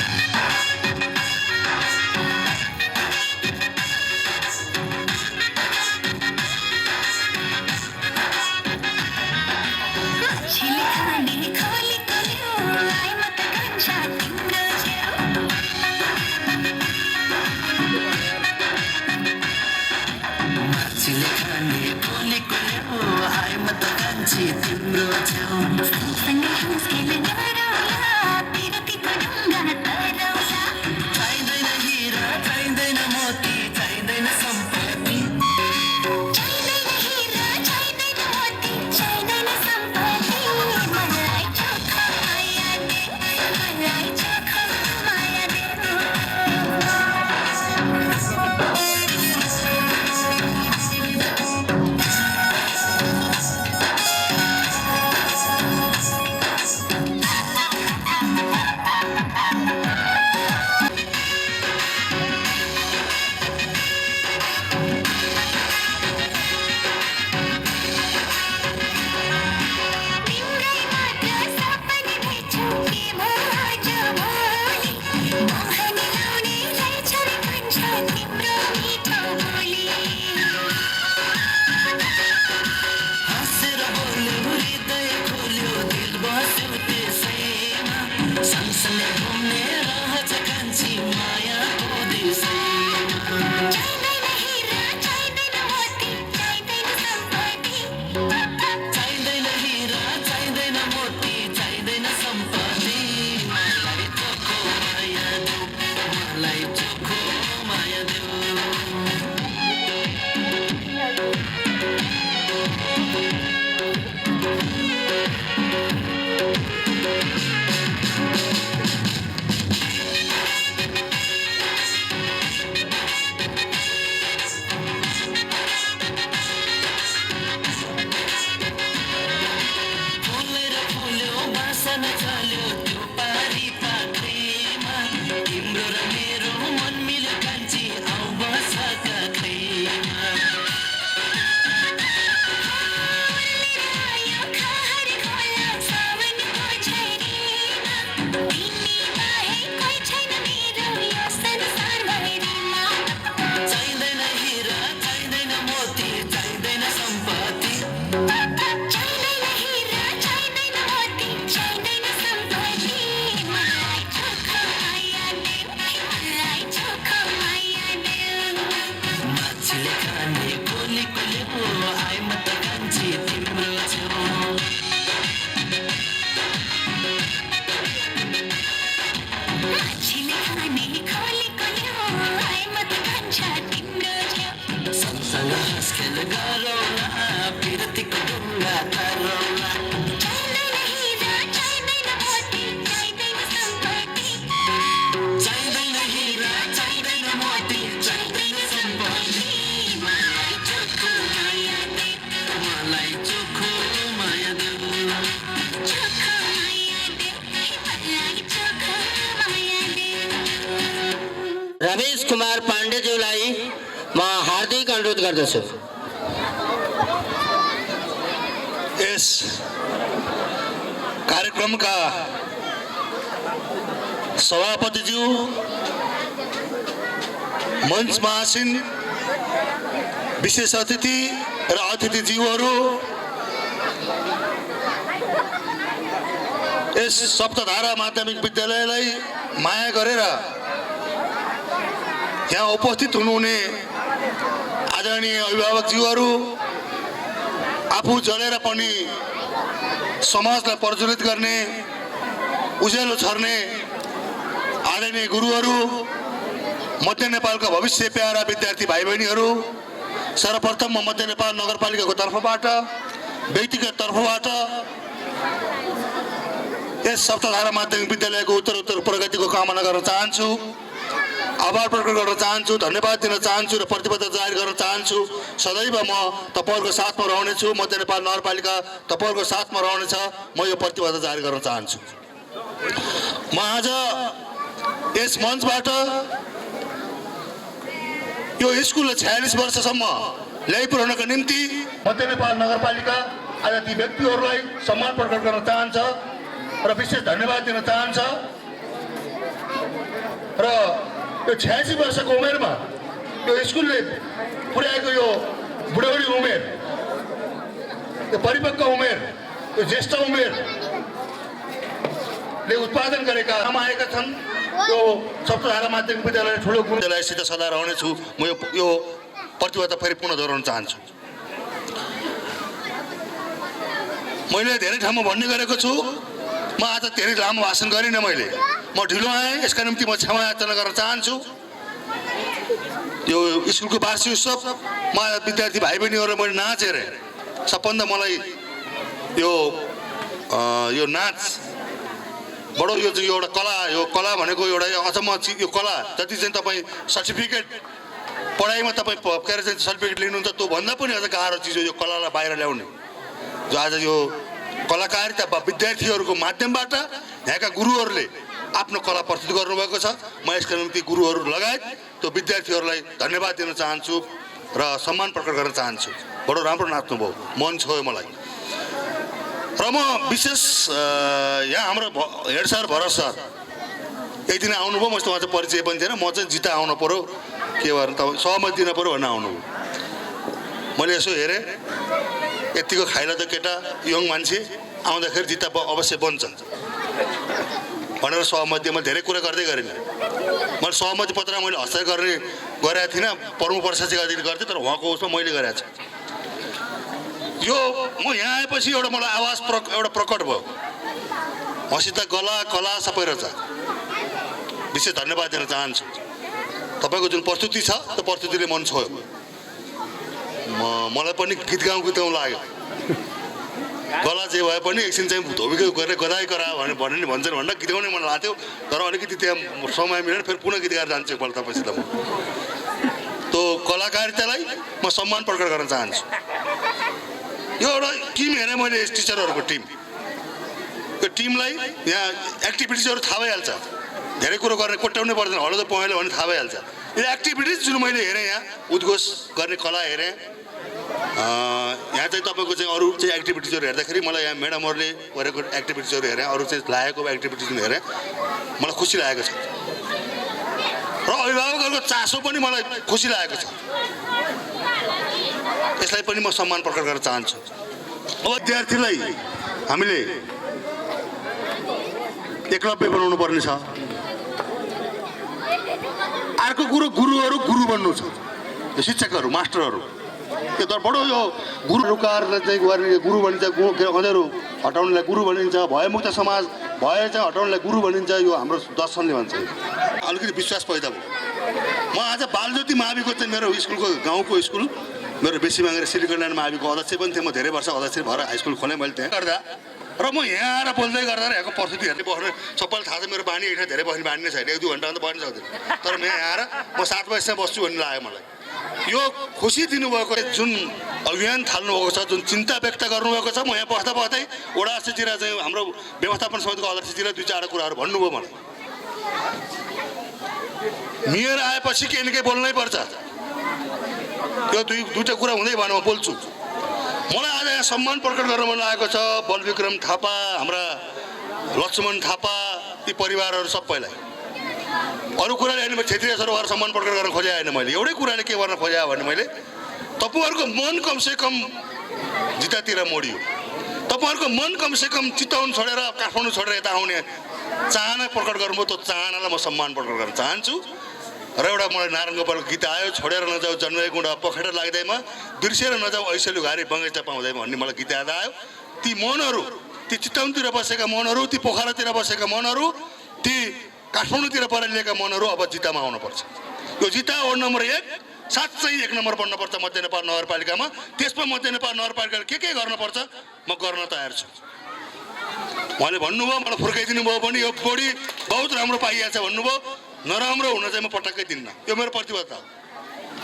रमेश कुमार पाण्डेज्यूलाई म हार्दिक अनुरोध गर्दछु। यस कार्यक्रमका सभापतिज्यू, मञ्चमा आसीन विशेष अतिथि र अतिथिज्यूहरू, यस सप्तधारा माध्यमिक विद्यालयलाई माया गरेर यहाँ उपस्थित हुनुहुने आदरणीय अभिभावकज्यूहरू, आफू जलेर पनि समाजलाई प्रज्वलित गर्ने, उज्यालो छर्ने आदरणीय गुरुहरू, मध्य नेपालका भविष्य प्यारा विद्यार्थी भाइ बहिनीहरू, सर्वप्रथम म मध्य नेपाल नगरपालिकाको तर्फबाट, व्यक्तिगत तर्फबाट यस सप्तधारा माध्यमिक विद्यालयको उत्तरोत्तर प्रगतिको कामना गर्न चाहन्छु, आभार प्रकट गर्न चाहन्छु, धन्यवाद दिन चाहन्छु र प्रतिबद्धता जाहेर गर्न चाहन्छु। सदैव म तपाईँहरूको साथमा रहनेछु, मध्य नेपाल नगरपालिका तपाईँहरूको साथमा रहनेछ, म यो प्रतिबद्धता जाहेर गर्न चाहन्छु। म आज यस मञ्चबाट यो स्कुलले 46 वर्षसम्म ल्याइपुर्याउनका निम्ति मध्य नेपाल नगरपालिका आज ती व्यक्तिहरूलाई सम्मान प्रकट गर्न चाहन्छ र विशेष धन्यवाद दिन चाहन्छ। र यो 86 वर्षको उमेरमा यो स्कुलले पुर्याएको यो बुढौली उमेर, यो परिपक्व उमेर, यो ज्येष्ठ उमेरले उत्पादन गरेका आएका छन्। यो सप्तधारा माध्यमिक विद्यालय ठुलो विद्यालयसित सदा रहनेछु। म यो प्रतिबद्धता फेरि पुनः दोहोऱ्याउन चाहन्छु। मैले धेरै ठाउँमा भन्ने गरेको छु, म आज धेरै लामो भाषण गरिनँ। म ढिलो आएँ, यसका निम्ति म क्षमा याचना गर्न चाहन्छु। यो स्कुलको वार्षिक उत्सव म विद्यार्थी भाइ बहिनीहरूलाई मैले नाचेर सबभन्दा मलाई यो नाच बडो यो चाहिँ एउटा कला, यो कला भनेको एउटा अचम्म चिज। यो कला जति चाहिँ तपाईँ सर्टिफिकेट पढाइमा तपाईँ के अरे चाहिँ सर्टिफिकेट लिनुहुन्छ, त्योभन्दा पनि अझ गाह्रो चिज हो यो कलालाई बाहिर ल्याउने। जो आज यो कलाकारिता विद्यार्थीहरूको माध्यमबाट यहाँका गुरुहरूले आफ्नो कला प्रस्तुत गर्नुभएको छ। म यसका निम्ति गुरुहरू लगायत त्यो विद्यार्थीहरूलाई धन्यवाद दिन चाहन्छु र सम्मान प्रकट गर्न चाहन्छु। बडो राम्रो नाच्नुभयो, मन छोयो मलाई। र म विशेष यहाँ हाम्रो हेड सर भरत सर एक दिन आउनुभयो, मसँग चाहिँ परिचय पनि थिएन। म चाहिँ जिता आउनु पऱ्यो, के भएर तपाईँ सहमति दिन पऱ्यो भनेर आउनुभयो। मैले यसो हेरेँ, यतिको खाइला त केटा यङ मान्छे आउँदाखेरि जिता अवश्य बन्छ भनेर सहमति मैले धेरै कुरा गर्दै गरेँ। मैले सहमति पत्र मैले हस्ताक्षर गरेको थिइनँ, प्रमुख प्रशासक अधिकारी गर्थेँ, तर उहाँको उसमा मैले गरेको छु। यो म यहाँ आएपछि एउटा मलाई आवाज एउटा प्रकट भयो, मसित कला सबै रहेछ। विशेष धन्यवाद दिन चाहन्छु। तपाईँको जुन प्रस्तुति छ त्यो प्रस्तुतिले मन छोयो। मलाई पनि गीत गाउँ लाग्यो। गला जे भए पनि एकछिन चाहिँ धोबी गरेर गदाई गरा भने नि भन्छन् भनेर गीत गाउने मन लाग्थ्यो, तर अलिकति त्यहाँ समय मिलेर फेरि पुनः गीत गाएर जान्छु एकपल्ट तपाईँसित। म त्यो कलाकारितालाई म सम्मान प्रकट गर्न चाहन्छु। यो एउटा टिम हेरेँ मैले, यस टिचरहरूको टिम, यो टिमलाई यहाँ एक्टिभिटिजहरू थाहा भइहाल्छ। धेरै कुरो गर्ने कोट्याउनै पर्दैन, हलो त पहेँलो भने थाहा भइहाल्छ। यो एक्टिभिटिज जुन मैले हेरेँ, यहाँ उद्घोष गर्ने कला हेरेँ, यहाँ चाहिँ तपाईँको चाहिँ अरू चाहिँ एक्टिभिटिजहरू हेर्दाखेरि मलाई यहाँ म्याडमहरूले गरेको एक्टिभिटिजहरू हेरेँ, अरू चाहिँ लागेको एक्टिभिटिजहरू हेरेँ, मलाई खुसी लागेको छ। र अभिभावकहरूको चासो पनि मलाई खुसी लागेको छ। यसलाई पनि म सम्मान प्रकट गर्न चाहन्छु। अब विद्यार्थीलाई हामीले एकलव्य बनाउनु पर्ने छ। अर्को कुरो, गुरुहरू गुरु बन्नु छ, यो शिक्षकहरू मास्टरहरू। त्यो त बडो यो गुरुकारलाई चाहिँ गुरु बनिन्छ, अँधेरो हटाउनेलाई गुरु बनिन्छ, भयमुक्त समाज भए चाहिँ हटाउनेलाई गुरु बनिन्छ, यो हाम्रो दर्शनले भन्छ। अलिकति विश्वास पैदा भयो। म आज बालज्योति माविको चाहिँ मेरो स्कुलको गाउँको स्कुल, मेरो बेसी मागेर सिलिकन माविको अध्यक्ष पनि थिएँ। म धेरै वर्ष अध्यक्ष भएर हाई स्कुल खोलेँ मैले त्यहाँ गर्दा। र म यहाँ आएर बोल्दै गर्दा यहाँको प्रस्तुति हेर्दै बस्ने सबैलाई थाहा छ। मेरो बानी यहाँ धेरै बस्ने बानी नै छैन, 1-2 घन्टा त बस्न सक्दैन। तर म यहाँ आएर म 7 बजीसम्म बस्छु भन्ने लाग्यो मलाई। यो खुसी दिनुभएको जुन अभियान थाल्नुभएको छ, जुन चिन्ता व्यक्त गर्नुभएको छ, म यहाँ बस्दा बस्दै वडा अध्यक्षतिर चाहिँ हाम्रो व्यवस्थापन समितिको अध्यक्षतिर 2-4 कुराहरू भन्नुभयो मलाई। मेयर आएपछि केही न केही बोल्नै पर्छ। यो दुईवटा कुरा हुँदै भएन, म बोल्छु। मलाई आज यहाँ सम्मान प्रकट गर्न मन लागेको छ। बलविक्रम थापा हाम्रा लक्ष्मण थापा ती परिवारहरू सबैलाई अरू कुराले होइन क्षेत्रीय सरोवर सम्मान प्रकट गर्न खोजे होइन मैले एउटै कुराले के गर्न खोजे भने मैले तपाईँहरूको मन कमसेकम जितातिर मोडियो तपाईँहरूको मन कमसेकम चितवन छोडेर काठमाडौँ छोडेर यता आउने चाहना प्रकट गर्नुभयो त्यो चाहनालाई म सम्मान प्रकट गर्न चाहन्छु र एउटा मलाई नारायण गोपालको गीत आयो छोडेर नजाऊ जन्मेको गुँडा पखेटा लाग्दैमा बिर्सेर नजाऊ ऐसेलु घारी बगैँचा पाउँदैमा भन्ने मलाई गीत याद आयो ती मनहरू ती चितवनतिर बसेका मनहरू ती पोखरातिर बसेका मनहरू ती काठमाडौँतिर परेलिएका मनहरू अब जितामा आउनुपर्छ यो जिता वार्ड नम्बर 1 साँच्चै 1 नम्बर बन्नुपर्छ मध्य नेपाल नगरपालिकामा त्यसमा मध्य नेपाल नगरपालिकाले के गर्नुपर्छ म गर्न तयार छु उहाँले भन्नुभयो मलाई फुर्काइदिनु भयो पनि यो बढी बहुत राम्रो पाइएको छ भन्नुभयो नराम्रो हुन चाहिँ म पटक्कै दिन्न यो मेरो प्रतिबद्धता हो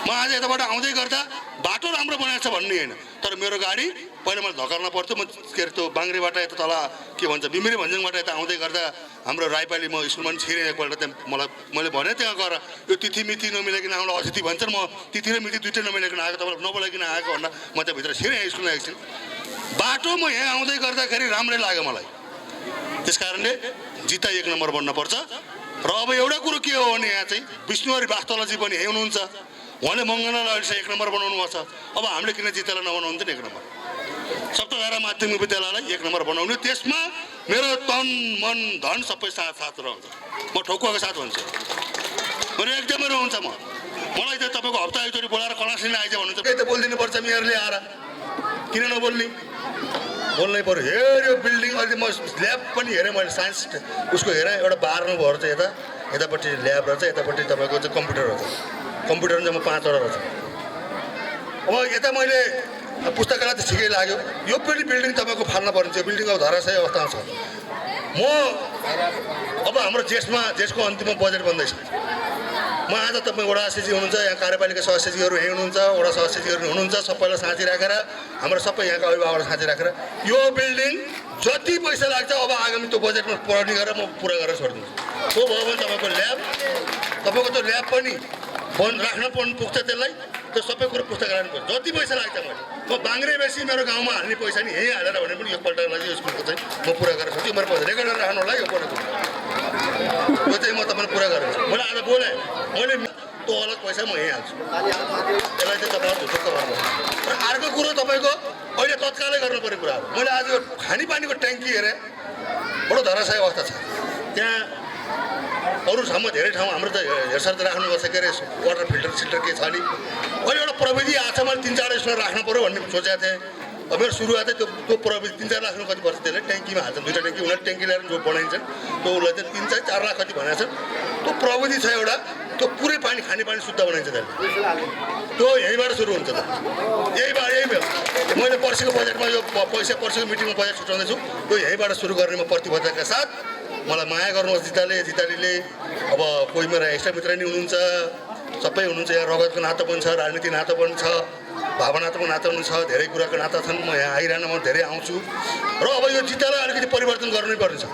म आज यताबाट आउँदै गर्दा बाटो राम्रो बनाएको छ भन्ने होइन तर मेरो गाडी पहिला मलाई धकर्न पर्थ्यो म के अरे त्यो बाङ्ग्रेबाट यता तल के भन्छ बिमिरी भन्ज्याङबाट यता आउँदै गर्दा हाम्रो राईपाली म स्कुलमा पनि छिरेँ एकपल्ट त्यहाँ मैले भने त्यहाँ गएर यो तिथि मिति नमिलाइकन आउँदा अतिथि भन्छन् म तिथि र मिति दुइटै नमिलाइकन आएको तपाईँलाई नबोलाइकन आएको भन्दा म त्यहाँभित्र छिरेँ स्कुलमा एकछिन बाटो म यहाँ आउँदै गर्दाखेरि राम्रै लाग्यो मलाई त्यस कारणले जिता 1 नम्बर बन्नुपर्छ र अब एउटा कुरो के हो भने यहाँ चाहिँ विष्णुहरि वास्तवजी पनि यही हुनुहुन्छ उहाँले मङ्गनालाई अहिले 1 नम्बर बनाउनु भएको छ अब हामीले किन जितालाई नबनाउनु त 1 नम्बर सप्तधारा माध्यमिक विद्यालयलाई 1 नम्बर बनाउने त्यसमा मेरो तन मन धन सबै साथ रहन्छ म ठोकुवाको साथ भन्छु मेरो एकदमै रहन्छ मलाई चाहिँ तपाईँको हप्ता एकचोटि बोलाएर कलासिन आइज भन्नुहुन्छ त्यही त बोलिदिनु पर्छ मेयरले आएर किन नबोल्ने बोल्नै पर्यो हेऱ्यो बिल्डिङ अहिले म ल्याब पनि हेरेँ मैले साइन्स उसको हेरेँ एउटा बार्नुभयो चाहिँ यतापट्टि ल्याब रहेछ यतापट्टि तपाईँको चाहिँ कम्प्युटर रहेछ कम्प्युटर चाहिँ म 5 वटा रहेछ अब यता मैले पुस्तकालय त ठिकै लाग्यो यो पनि बिल्डिङ तपाईँको फाल्न पर्ने त्यो बिल्डिङ अब धराशयी अवस्थामा छ म अब हाम्रो जेठको अन्तिममा बजेट बन्दैछ म आज तपाईँ वडा अध्यक्षजी हुनुहुन्छ यहाँ कार्यपालिका सदस्यजीहरू यहीँ हुनुहुन्छ वडा सदस्यजीहरू हुनुहुन्छ सबैलाई साँची राखेर हाम्रो सबै यहाँका अभिभावकलाई साँची राखेर यो बिल्डिङ जति पैसा लाग्छ अब आगामी त्यो बजेटमा पढ्ने गरेर म पुरा गरेर छोडिदिन्छु त्यो भयो भने तपाईँको ल्याब तपाईँको त्यो ल्याब पनि बन्द राख्न पर्नु पुग्छ त्यसलाई त्यो सबै कुरो पुस्तकालय पर्छ जति पैसा लाग्छ मैले म बाङ्ग्रे बेसी मेरो गाउँमा हाल्ने पैसा नि यहीँ हालेर भने पनि एकपल्ट लागि स्कुलको चाहिँ म पुरा गरेर छोड्छु मेरो पैसा रेकर्ड गरेर राख्नु होला यो पढेको त्यो चाहिँ म तपाईँलाई पुरा गरेर मैले आज बोलेँ मैले त्यो अलग पैसा म यहीँ हाल्छु त्यसलाई चाहिँ तपाईँहरू ढुक्क गर्नु र अर्को कुरो तपाईँको अहिले तत्कालै गर्नुपर्ने कुरा हो मैले आज यो खानेपानीको ट्याङ्की हेरेँ बडो धराशयी अवस्था छ त्यहाँ अरू ठाउँमा धेरै ठाउँ हाम्रो त हेरसार त राख्नुपर्छ के अरे वाटर फिल्टर के छ नि अहिले एउटा प्रविधि आएको छ मैले 3-4 यसमा राख्नु पऱ्यो भन्ने सोचेको थिएँ अब मेरो सुरुवात चाहिँ त्यो प्रविधि 3-4 लाख कति पर्छ त्यसले ट्याङ्कीमा हाल्छन् 2टा ट्याङ्की उनीहरूले ट्याङ्की ल्याएर जो बनाइन्छन् त्यो उसलाई चाहिँ 3-4 लाख कति भनेको छन् त्यो प्रविधि छ एउटा त्यो पुरै पानी खानेपानी शुद्ध बनाइन्छ त्यसले त्यो यहीँबाट सुरु हुन्छ त यही मैले पर्सिको बजेटमा यो पैसा पर्सिको मिटिङमा बजेट छुट्याउँदैछु त्यो यहीँबाट सुरु गर्ने म प्रतिबद्धताका साथ मलाई माया गर्नुहोस् जितालीले अब कोही मेरा एक्स्ट्रा मित्र नि हुनुहुन्छ सबै हुनुहुन्छ यहाँ रगतको नातो पनि छ राजनीति नातो पनि छ भावनात्मक नातो पनि छ धेरै कुराको नाता छन् म यहाँ आइरहन म धेरै आउँछु र अब यो जितालाई अलिकति परिवर्तन गर्नै पर्ने छ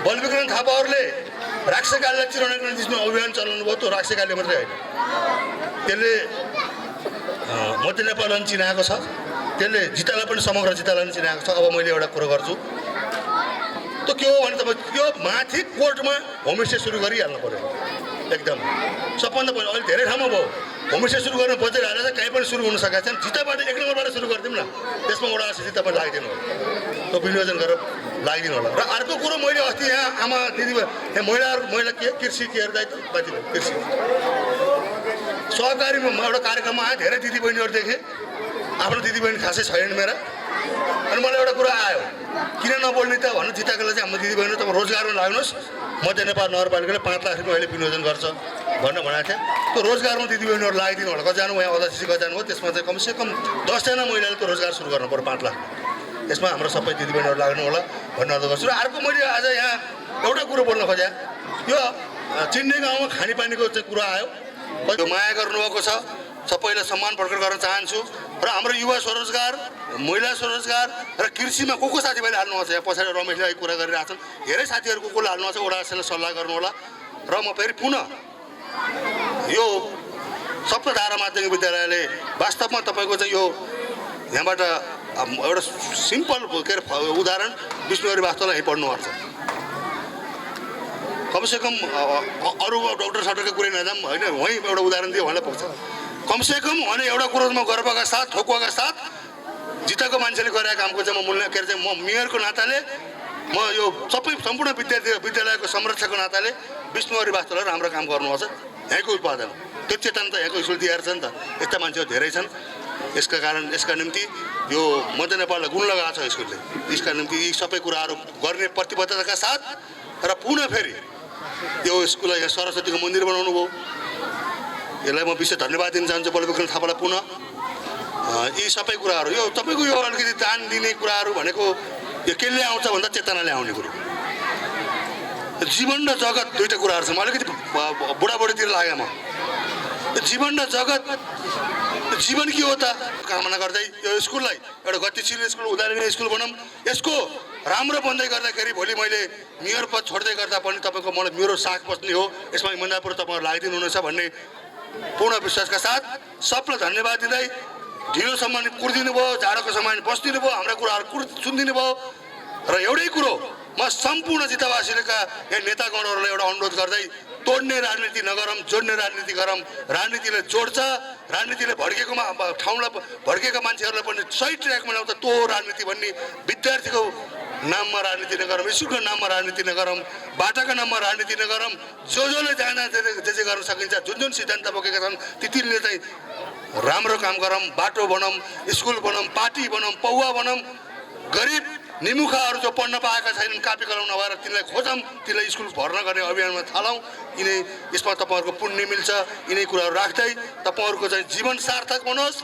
बलविक्रम थापाहरूले राक्षकालीलाई चिराउनको निम्ति अभियान चलाउनु भयो त्यो राक्षकाली मात्रै होइन त्यसले मध्य नेपाललाई चिनाएको छ त्यसले जितालाई पनि समग्र जितालाई चिनाएको छ अब मैले एउटा कुरो गर्छु त्यो के हो भने तपाईँ त्यो माथि कोर्टमा होमस्टे सुरु गरिहाल्नु पऱ्यो एकदम सबभन्दा पहिला अहिले धेरै ठाउँमा भयो होमस्टे सुरु गर्न बजेट हालेर कहीँ पनि सुरु हुन सकेको छैन जिताबाट 1 नम्बरबाट सुरु गरिदिउँ न त्यसमा वडा अध्यक्ष तपाईँ लगाइदिनु होला त्यो विनियोजन गरेर लगाइदिनु होला र अर्को कुरो मैले अस्ति यहाँ आमा दिदी यहाँ महिला के कृषि के हेर्दै बाजी कृषि सहकारीमा एउटा कार्यक्रममा आयो धेरै दिदीबहिनीहरू देखेँ आफ्नो दिदीबहिनी खासै छैन मेरा अनि मलाई एउटा कुरा आयो किन नबोल्ने त भन्नु जिताको लागि हाम्रो दिदीबहिनी तपाईँ रोजगारमा लाग्नुहोस् मध्य नेपाल नगरपालिकाले 5 लाख रुपियाँ अहिले विनियोजन गर्छ भनेर भनेको थिएँ त्यो रोजगारमा दिदीबहिनीहरू लगाइदिनु होला कति जानु यहाँ अध्यक्ष कति जानुभयो त्यसमा चाहिँ कमसेकम 10 जना महिलाले त्यो रोजगार सुरु गर्नु पर्यो 5 लाख यसमा हाम्रो सबै दिदीबहिनीहरू लाग्नु होला भन्ने अनुरोध गर्छु र अर्को मैले आज यहाँ एउटा कुरो बोल्न खोजेँ यो चिन्ने गाउँमा खानेपानीको चाहिँ कुरा आयो त्यो माया गर्नुभएको छ सबैलाई सम्मान प्रकट गर्न चाहन्छु र हाम्रो युवा स्वरोजगार महिला स्वरोजगार र कृषिमा को साथीभाइले हाल्नु छ यहाँ पछाडि रमेशले कुरा गरिरहेको छन् धेरै साथीहरू को हाल्नु छ वडा अध्यक्षलाई सल्लाह गर्नु होला र म फेरि पुनः यो सप्तधारा माध्यमिक विद्यालयले वास्तवमा तपाईँको चाहिँ यो यहाँबाट एउटा सिम्पल के अरे उदाहरण विष्णुहरि वास्तवलाई यहीँ पढ्नुपर्छ कमसेकम अरू डक्टर साक्टरको कुरै नजाऊँ होइन, वहीँ एउटा उदाहरण दियो उहाँलाई पुग्छ। कमसेकम उहाँले एउटा कुरोमा गर्वका साथ ठोकुवाका साथ जिताको मान्छेले गरेका कामको चाहिँ म मूल्य के अरे चाहिँ म मेयरको नाताले म यो सबै सम्पूर्ण विद्यालयको संरक्षकको नाताले विष्णुहरि वास्तवलाई राम्रो काम गर्नुपर्छ। यहाँको उत्पादन त्यो चेतन त यहाँको स्कुल दिएर छ नि त, यस्ता मान्छेहरू धेरै छन्। यसका कारण यसका निम्ति यो मध्य नेपाललाई गुण लगाएको छ स्कुलले। यसका निम्ति यी सबै कुराहरू गर्ने प्रतिबद्धताका साथ र पुनः फेरि यो स्कुललाई यहाँ सरस्वतीको मन्दिर बनाउनु भयो, यसलाई म विशेष धन्यवाद दिन चाहन्छु बलविक्रम थापालाई पुनः। यी सबै कुराहरू यो तपाईँको यो अलिकति दान दिने कुराहरू भनेको यो केले आउँछ भन्दा चेतनाले आउने कुरो। जीवन र जगत दुईवटा कुराहरू छ। म अलिकति बुढाबुढीतिर लाग्यो म। जीवन र जगत, जीवन के हो त कामना गर्दै यो स्कुललाई एउटा गतिशील स्कुल उदाहरणीय स्कुल बनाऊँ। यसको राम्रो बन्दै गर्दाखेरि भोलि मैले मेयर पद छोड्दै गर्दा पनि तपाईँको मलाई मेरो साख बस्ने हो, यसमा इमान्दारपुर तपाईँहरू लगाइदिनु हुनेछ भन्ने पूर्ण विश्वासका साथ सबलाई धन्यवाद दिँदै ढिलोसम्म कुर्दिनु भयो, जाडोको समय बस्दिनु भयो, हाम्रा कुराहरू सुनिदिनु भयो। र एउटै कुरो म सम्पूर्ण जितावासीका यहाँ नेतागणहरूलाई एउटा अनुरोध गर्दै तोड्ने राजनीति नगरौँ, जोड्ने राजनीति गरौँ। राजनीतिले जोड्छ, राजनीतिले भड्केकोमा ठाउँलाई भड्केका मान्छेहरूलाई पनि सही ट्र्याकमा ल्याउँछ। त्यो राजनीति भन्ने विद्यार्थीको नाममा राजनीति नगरौँ, स्कुलको नाममा राजनीति नगरौँ, बाटाको नाममा राजनीति नगरौँ। जसले जहाँ जे गर्न सकिन्छ, जुन सिद्धान्त बोकेका छन् तिनीहरूले चाहिँ राम्रो काम गरौँ, बाटो बनाऊँ, स्कुल बनाऊँ, पार्टी बनाऊँ, पौवा बनाऊँ। गरिब निमुखाहरू जो पढ्न पाएका छैनन्, कापी कलम नभएर तिनलाई खोजौँ, तिनलाई स्कुल भर्ना गर्ने अभियानमा थालौँ। यिनै यसमा तपाईँहरूको पुण्य मिल्छ। यिनै कुराहरू राख्दै तपाईँहरूको चाहिँ जीवन सार्थक बनोस्,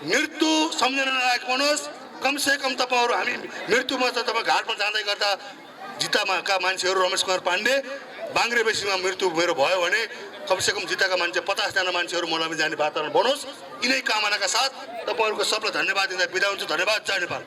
मृत्यु सम्झना लायक बनोस्। कमसेकम तपाईँहरू हामी मृत्युमा त तपाईँ घाटमा जाँदै गर्दा जिताका मान्छेहरू रमेश कुमार पाण्डे बाङ्ग्रे बेसीमा मृत्यु मेरो भयो भने कमसेकम जिताका मान्छे 50 जना मान्छेहरू मलाई जाने वातावरण बनोस्। यिनै कामनाका साथ तपाईँहरूको सबलाई धन्यवाद दिँदै बिदा हुन्छु। धन्यवाद। जय नेपाल।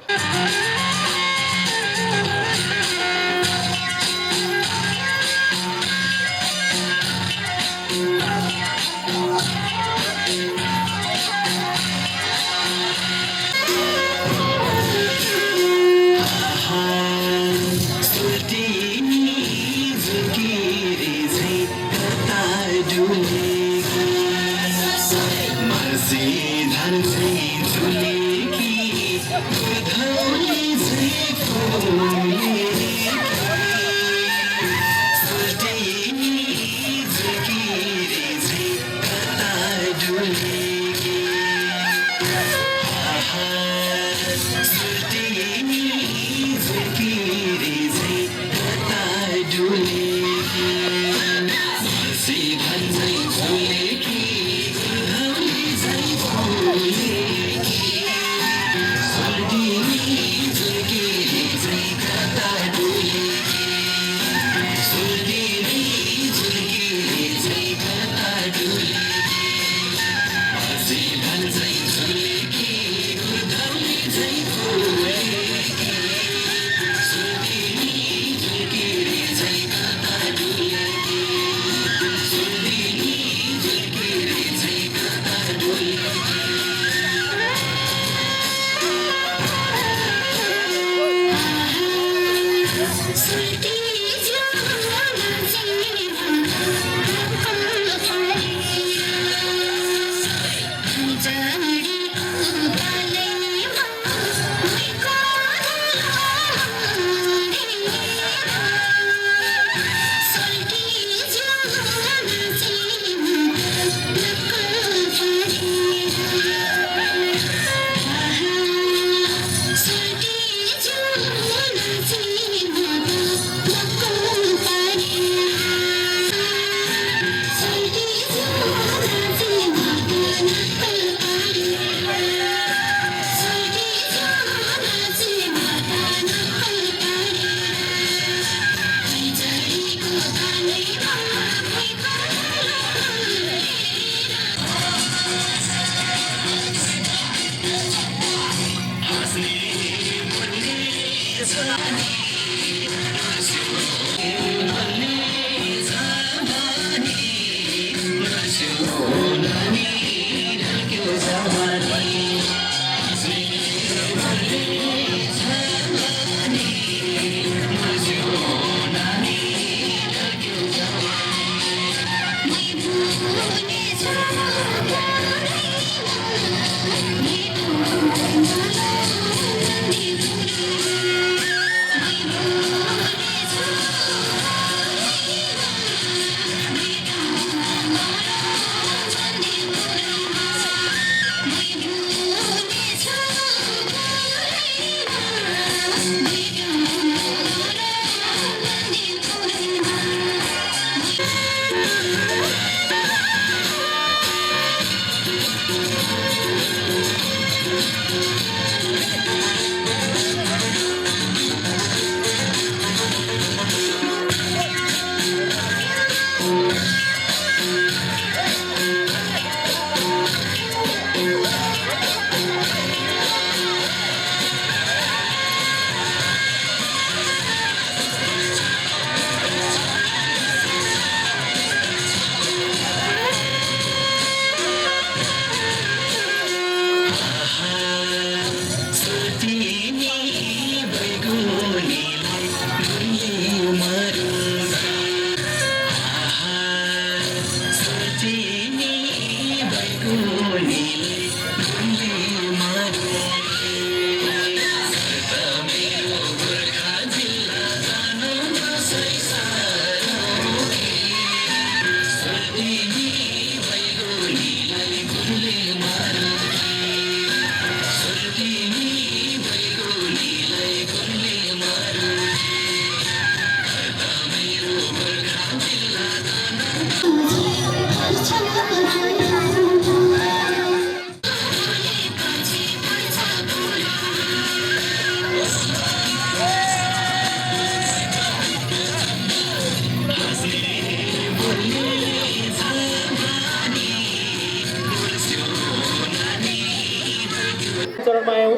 चरणमा आयौँ।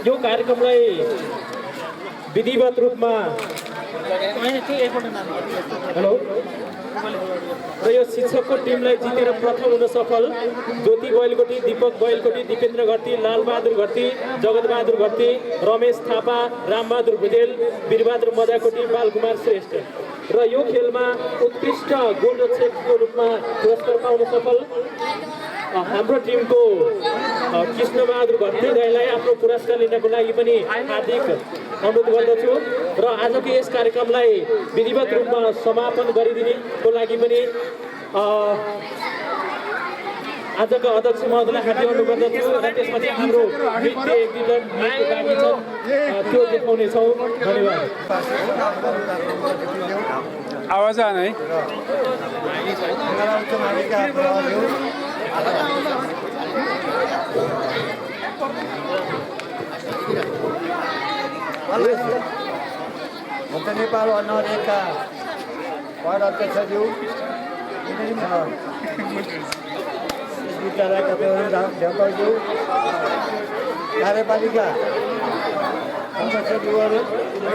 यो कार्यक्रमलाई विधिवत रूपमा हेलो र यो शिक्षकको टिमलाई जितेर प्रथम हुन सफल ज्योति बैलकोटी, दीपक बैलकोटी, दिपेन्द्र घरती, लालबहादुर घरती, जगतबहादुर घरती, रमेश थापा, रामबहादुर भुजेल, वीरबहादुर मजाकोटी, बालकुमार श्रेष्ठ र यो खेलमा उत्कृष्ट गोलरक्षकको रूपमा पुरस्कार पाउन सफल हाम्रो टिमको कृष्णबहादुर घरती दाइलाई आफ्नो पुरस्कार लिनको लागि पनि हार्दिक अनुरोध गर्दछु र आजको यस कार्यक्रमलाई विधिवत रूपमा समापन गरिदिनेको लागि पनि आजका अध्यक्ष महोदयलाई हार्दिक अनुरोध गर्दछु र त्यसपछि हाम्रो नृत्य एक दुईवटा नृत्य बाँकी छ त्यो देखाउनेछौँ। धन्यवाद। आवाज आएन है। नेपाल अनरेका पद अध्यक्षज्यू, विद्यालयका ढ्याङ्कज्यू, कार्यपालिका सदस्यज्यूहरू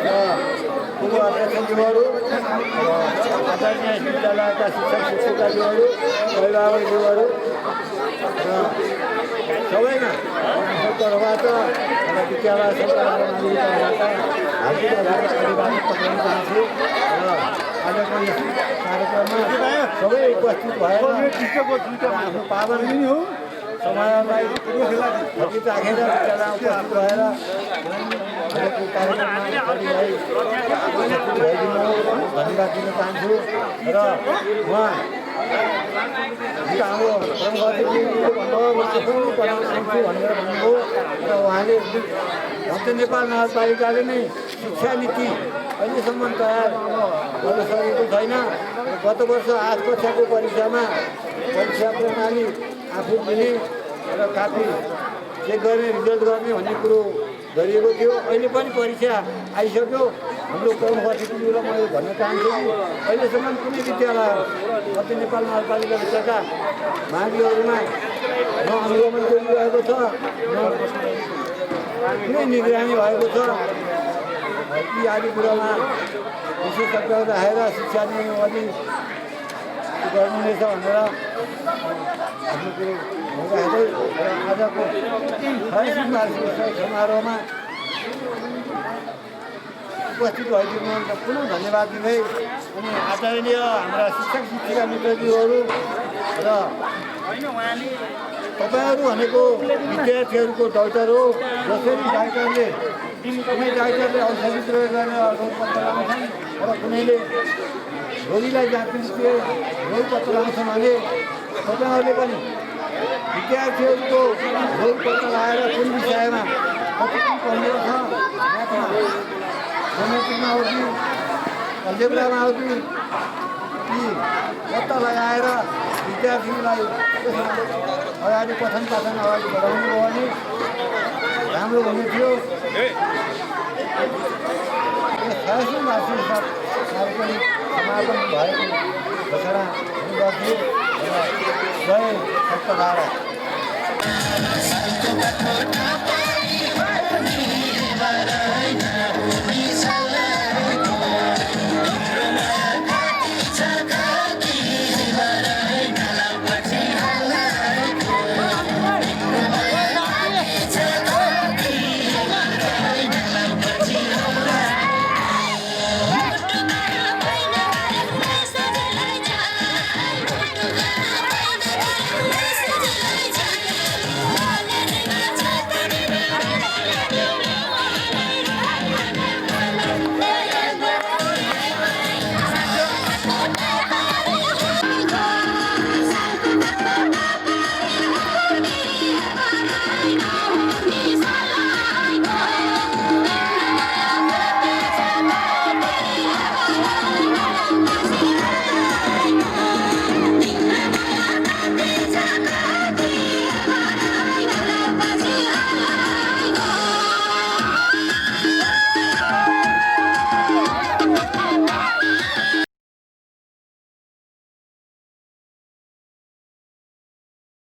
र पूर्व अध्यक्षज्यूहरू, आदरणीय विद्यालयका शिक्षक शिक्षिकाज्यूहरू, अभिभावकज्यूहरू र सबैमा तर्फबाट र विद्यालय सरकारबाट हार्दिक अभिवादन पठाउन चाहन्छु र आजको यस कार्यक्रममा सबै उपस्थित भएर आफ्नो पावन समाजलाई अघि राखेर विद्यालयमा उपस्थित भएर आजको कार्यक्रममा धन्यवाद दिन चाहन्छु र उहाँ हाम्रो प्रमुख अतिथिले भन्नुभयो म आफू पढाउन आउँछु भनेर भन्नुभयो र उहाँले मध्य नेपाल नगरपालिकाले नै शिक्षा नीति अहिलेसम्म तयार गर्न सकेको छैन। गत वर्ष 8 कक्षाको परीक्षामा परीक्षा प्रणाली आफू दिने र काफी चेक गर्ने, रिजल्ट गर्ने भन्ने कुरो गरिएको थियो। अहिले पनि परीक्षा आइसक्यो। हाम्रो प्रमुख अतिथिलाई म यो भन्न चाहन्छु कि अहिलेसम्म कुनै विद्यालय मध्य नेपाल नगरपालिका भित्रका माविहरूमा न अनुगमन गरिरहेको छ, न कुनै निगरानी भएको छ। यी आदि कुरामा विशेषज्ञ राखेर शिक्षा नियमावली गर्नुहुनेछ भनेर आफ्नो कुरो भइराख्दै आजको 28 वार्षिक समारोहमा उपस्थित भइदिनु पुनः धन्यवाद दिँदै अनि आदरणीय हाम्रा शिक्षक शिक्षिका मित्रज्यूहरू र तपाईँहरू भनेको विद्यार्थीहरूको डाक्टर हो। जसरी डाक्टरले कुनै डाक्टरले औषधि प्रयोग गर्ने रोगपत्र लगाउँछन् र कुनैले रोगीलाई जाँच्ने रोगपत्र लगाउँछन् भने तपाईँहरूले पनि विद्यार्थीहरूको रोगपत्र लगाएर कुन विषयमा कति पढ्नु छ, म्याथमा हो कि अल्जेब्रामा हो कि पत्ता लगाएर विद्यार्थीलाई अगाडि पठन पाठन अगाडि बढाउनु हो भने राम्रो हुने थियो। छयासी मार्क्स पनि समापन भएको घोषणा गर्छु। जय सत्य भारत।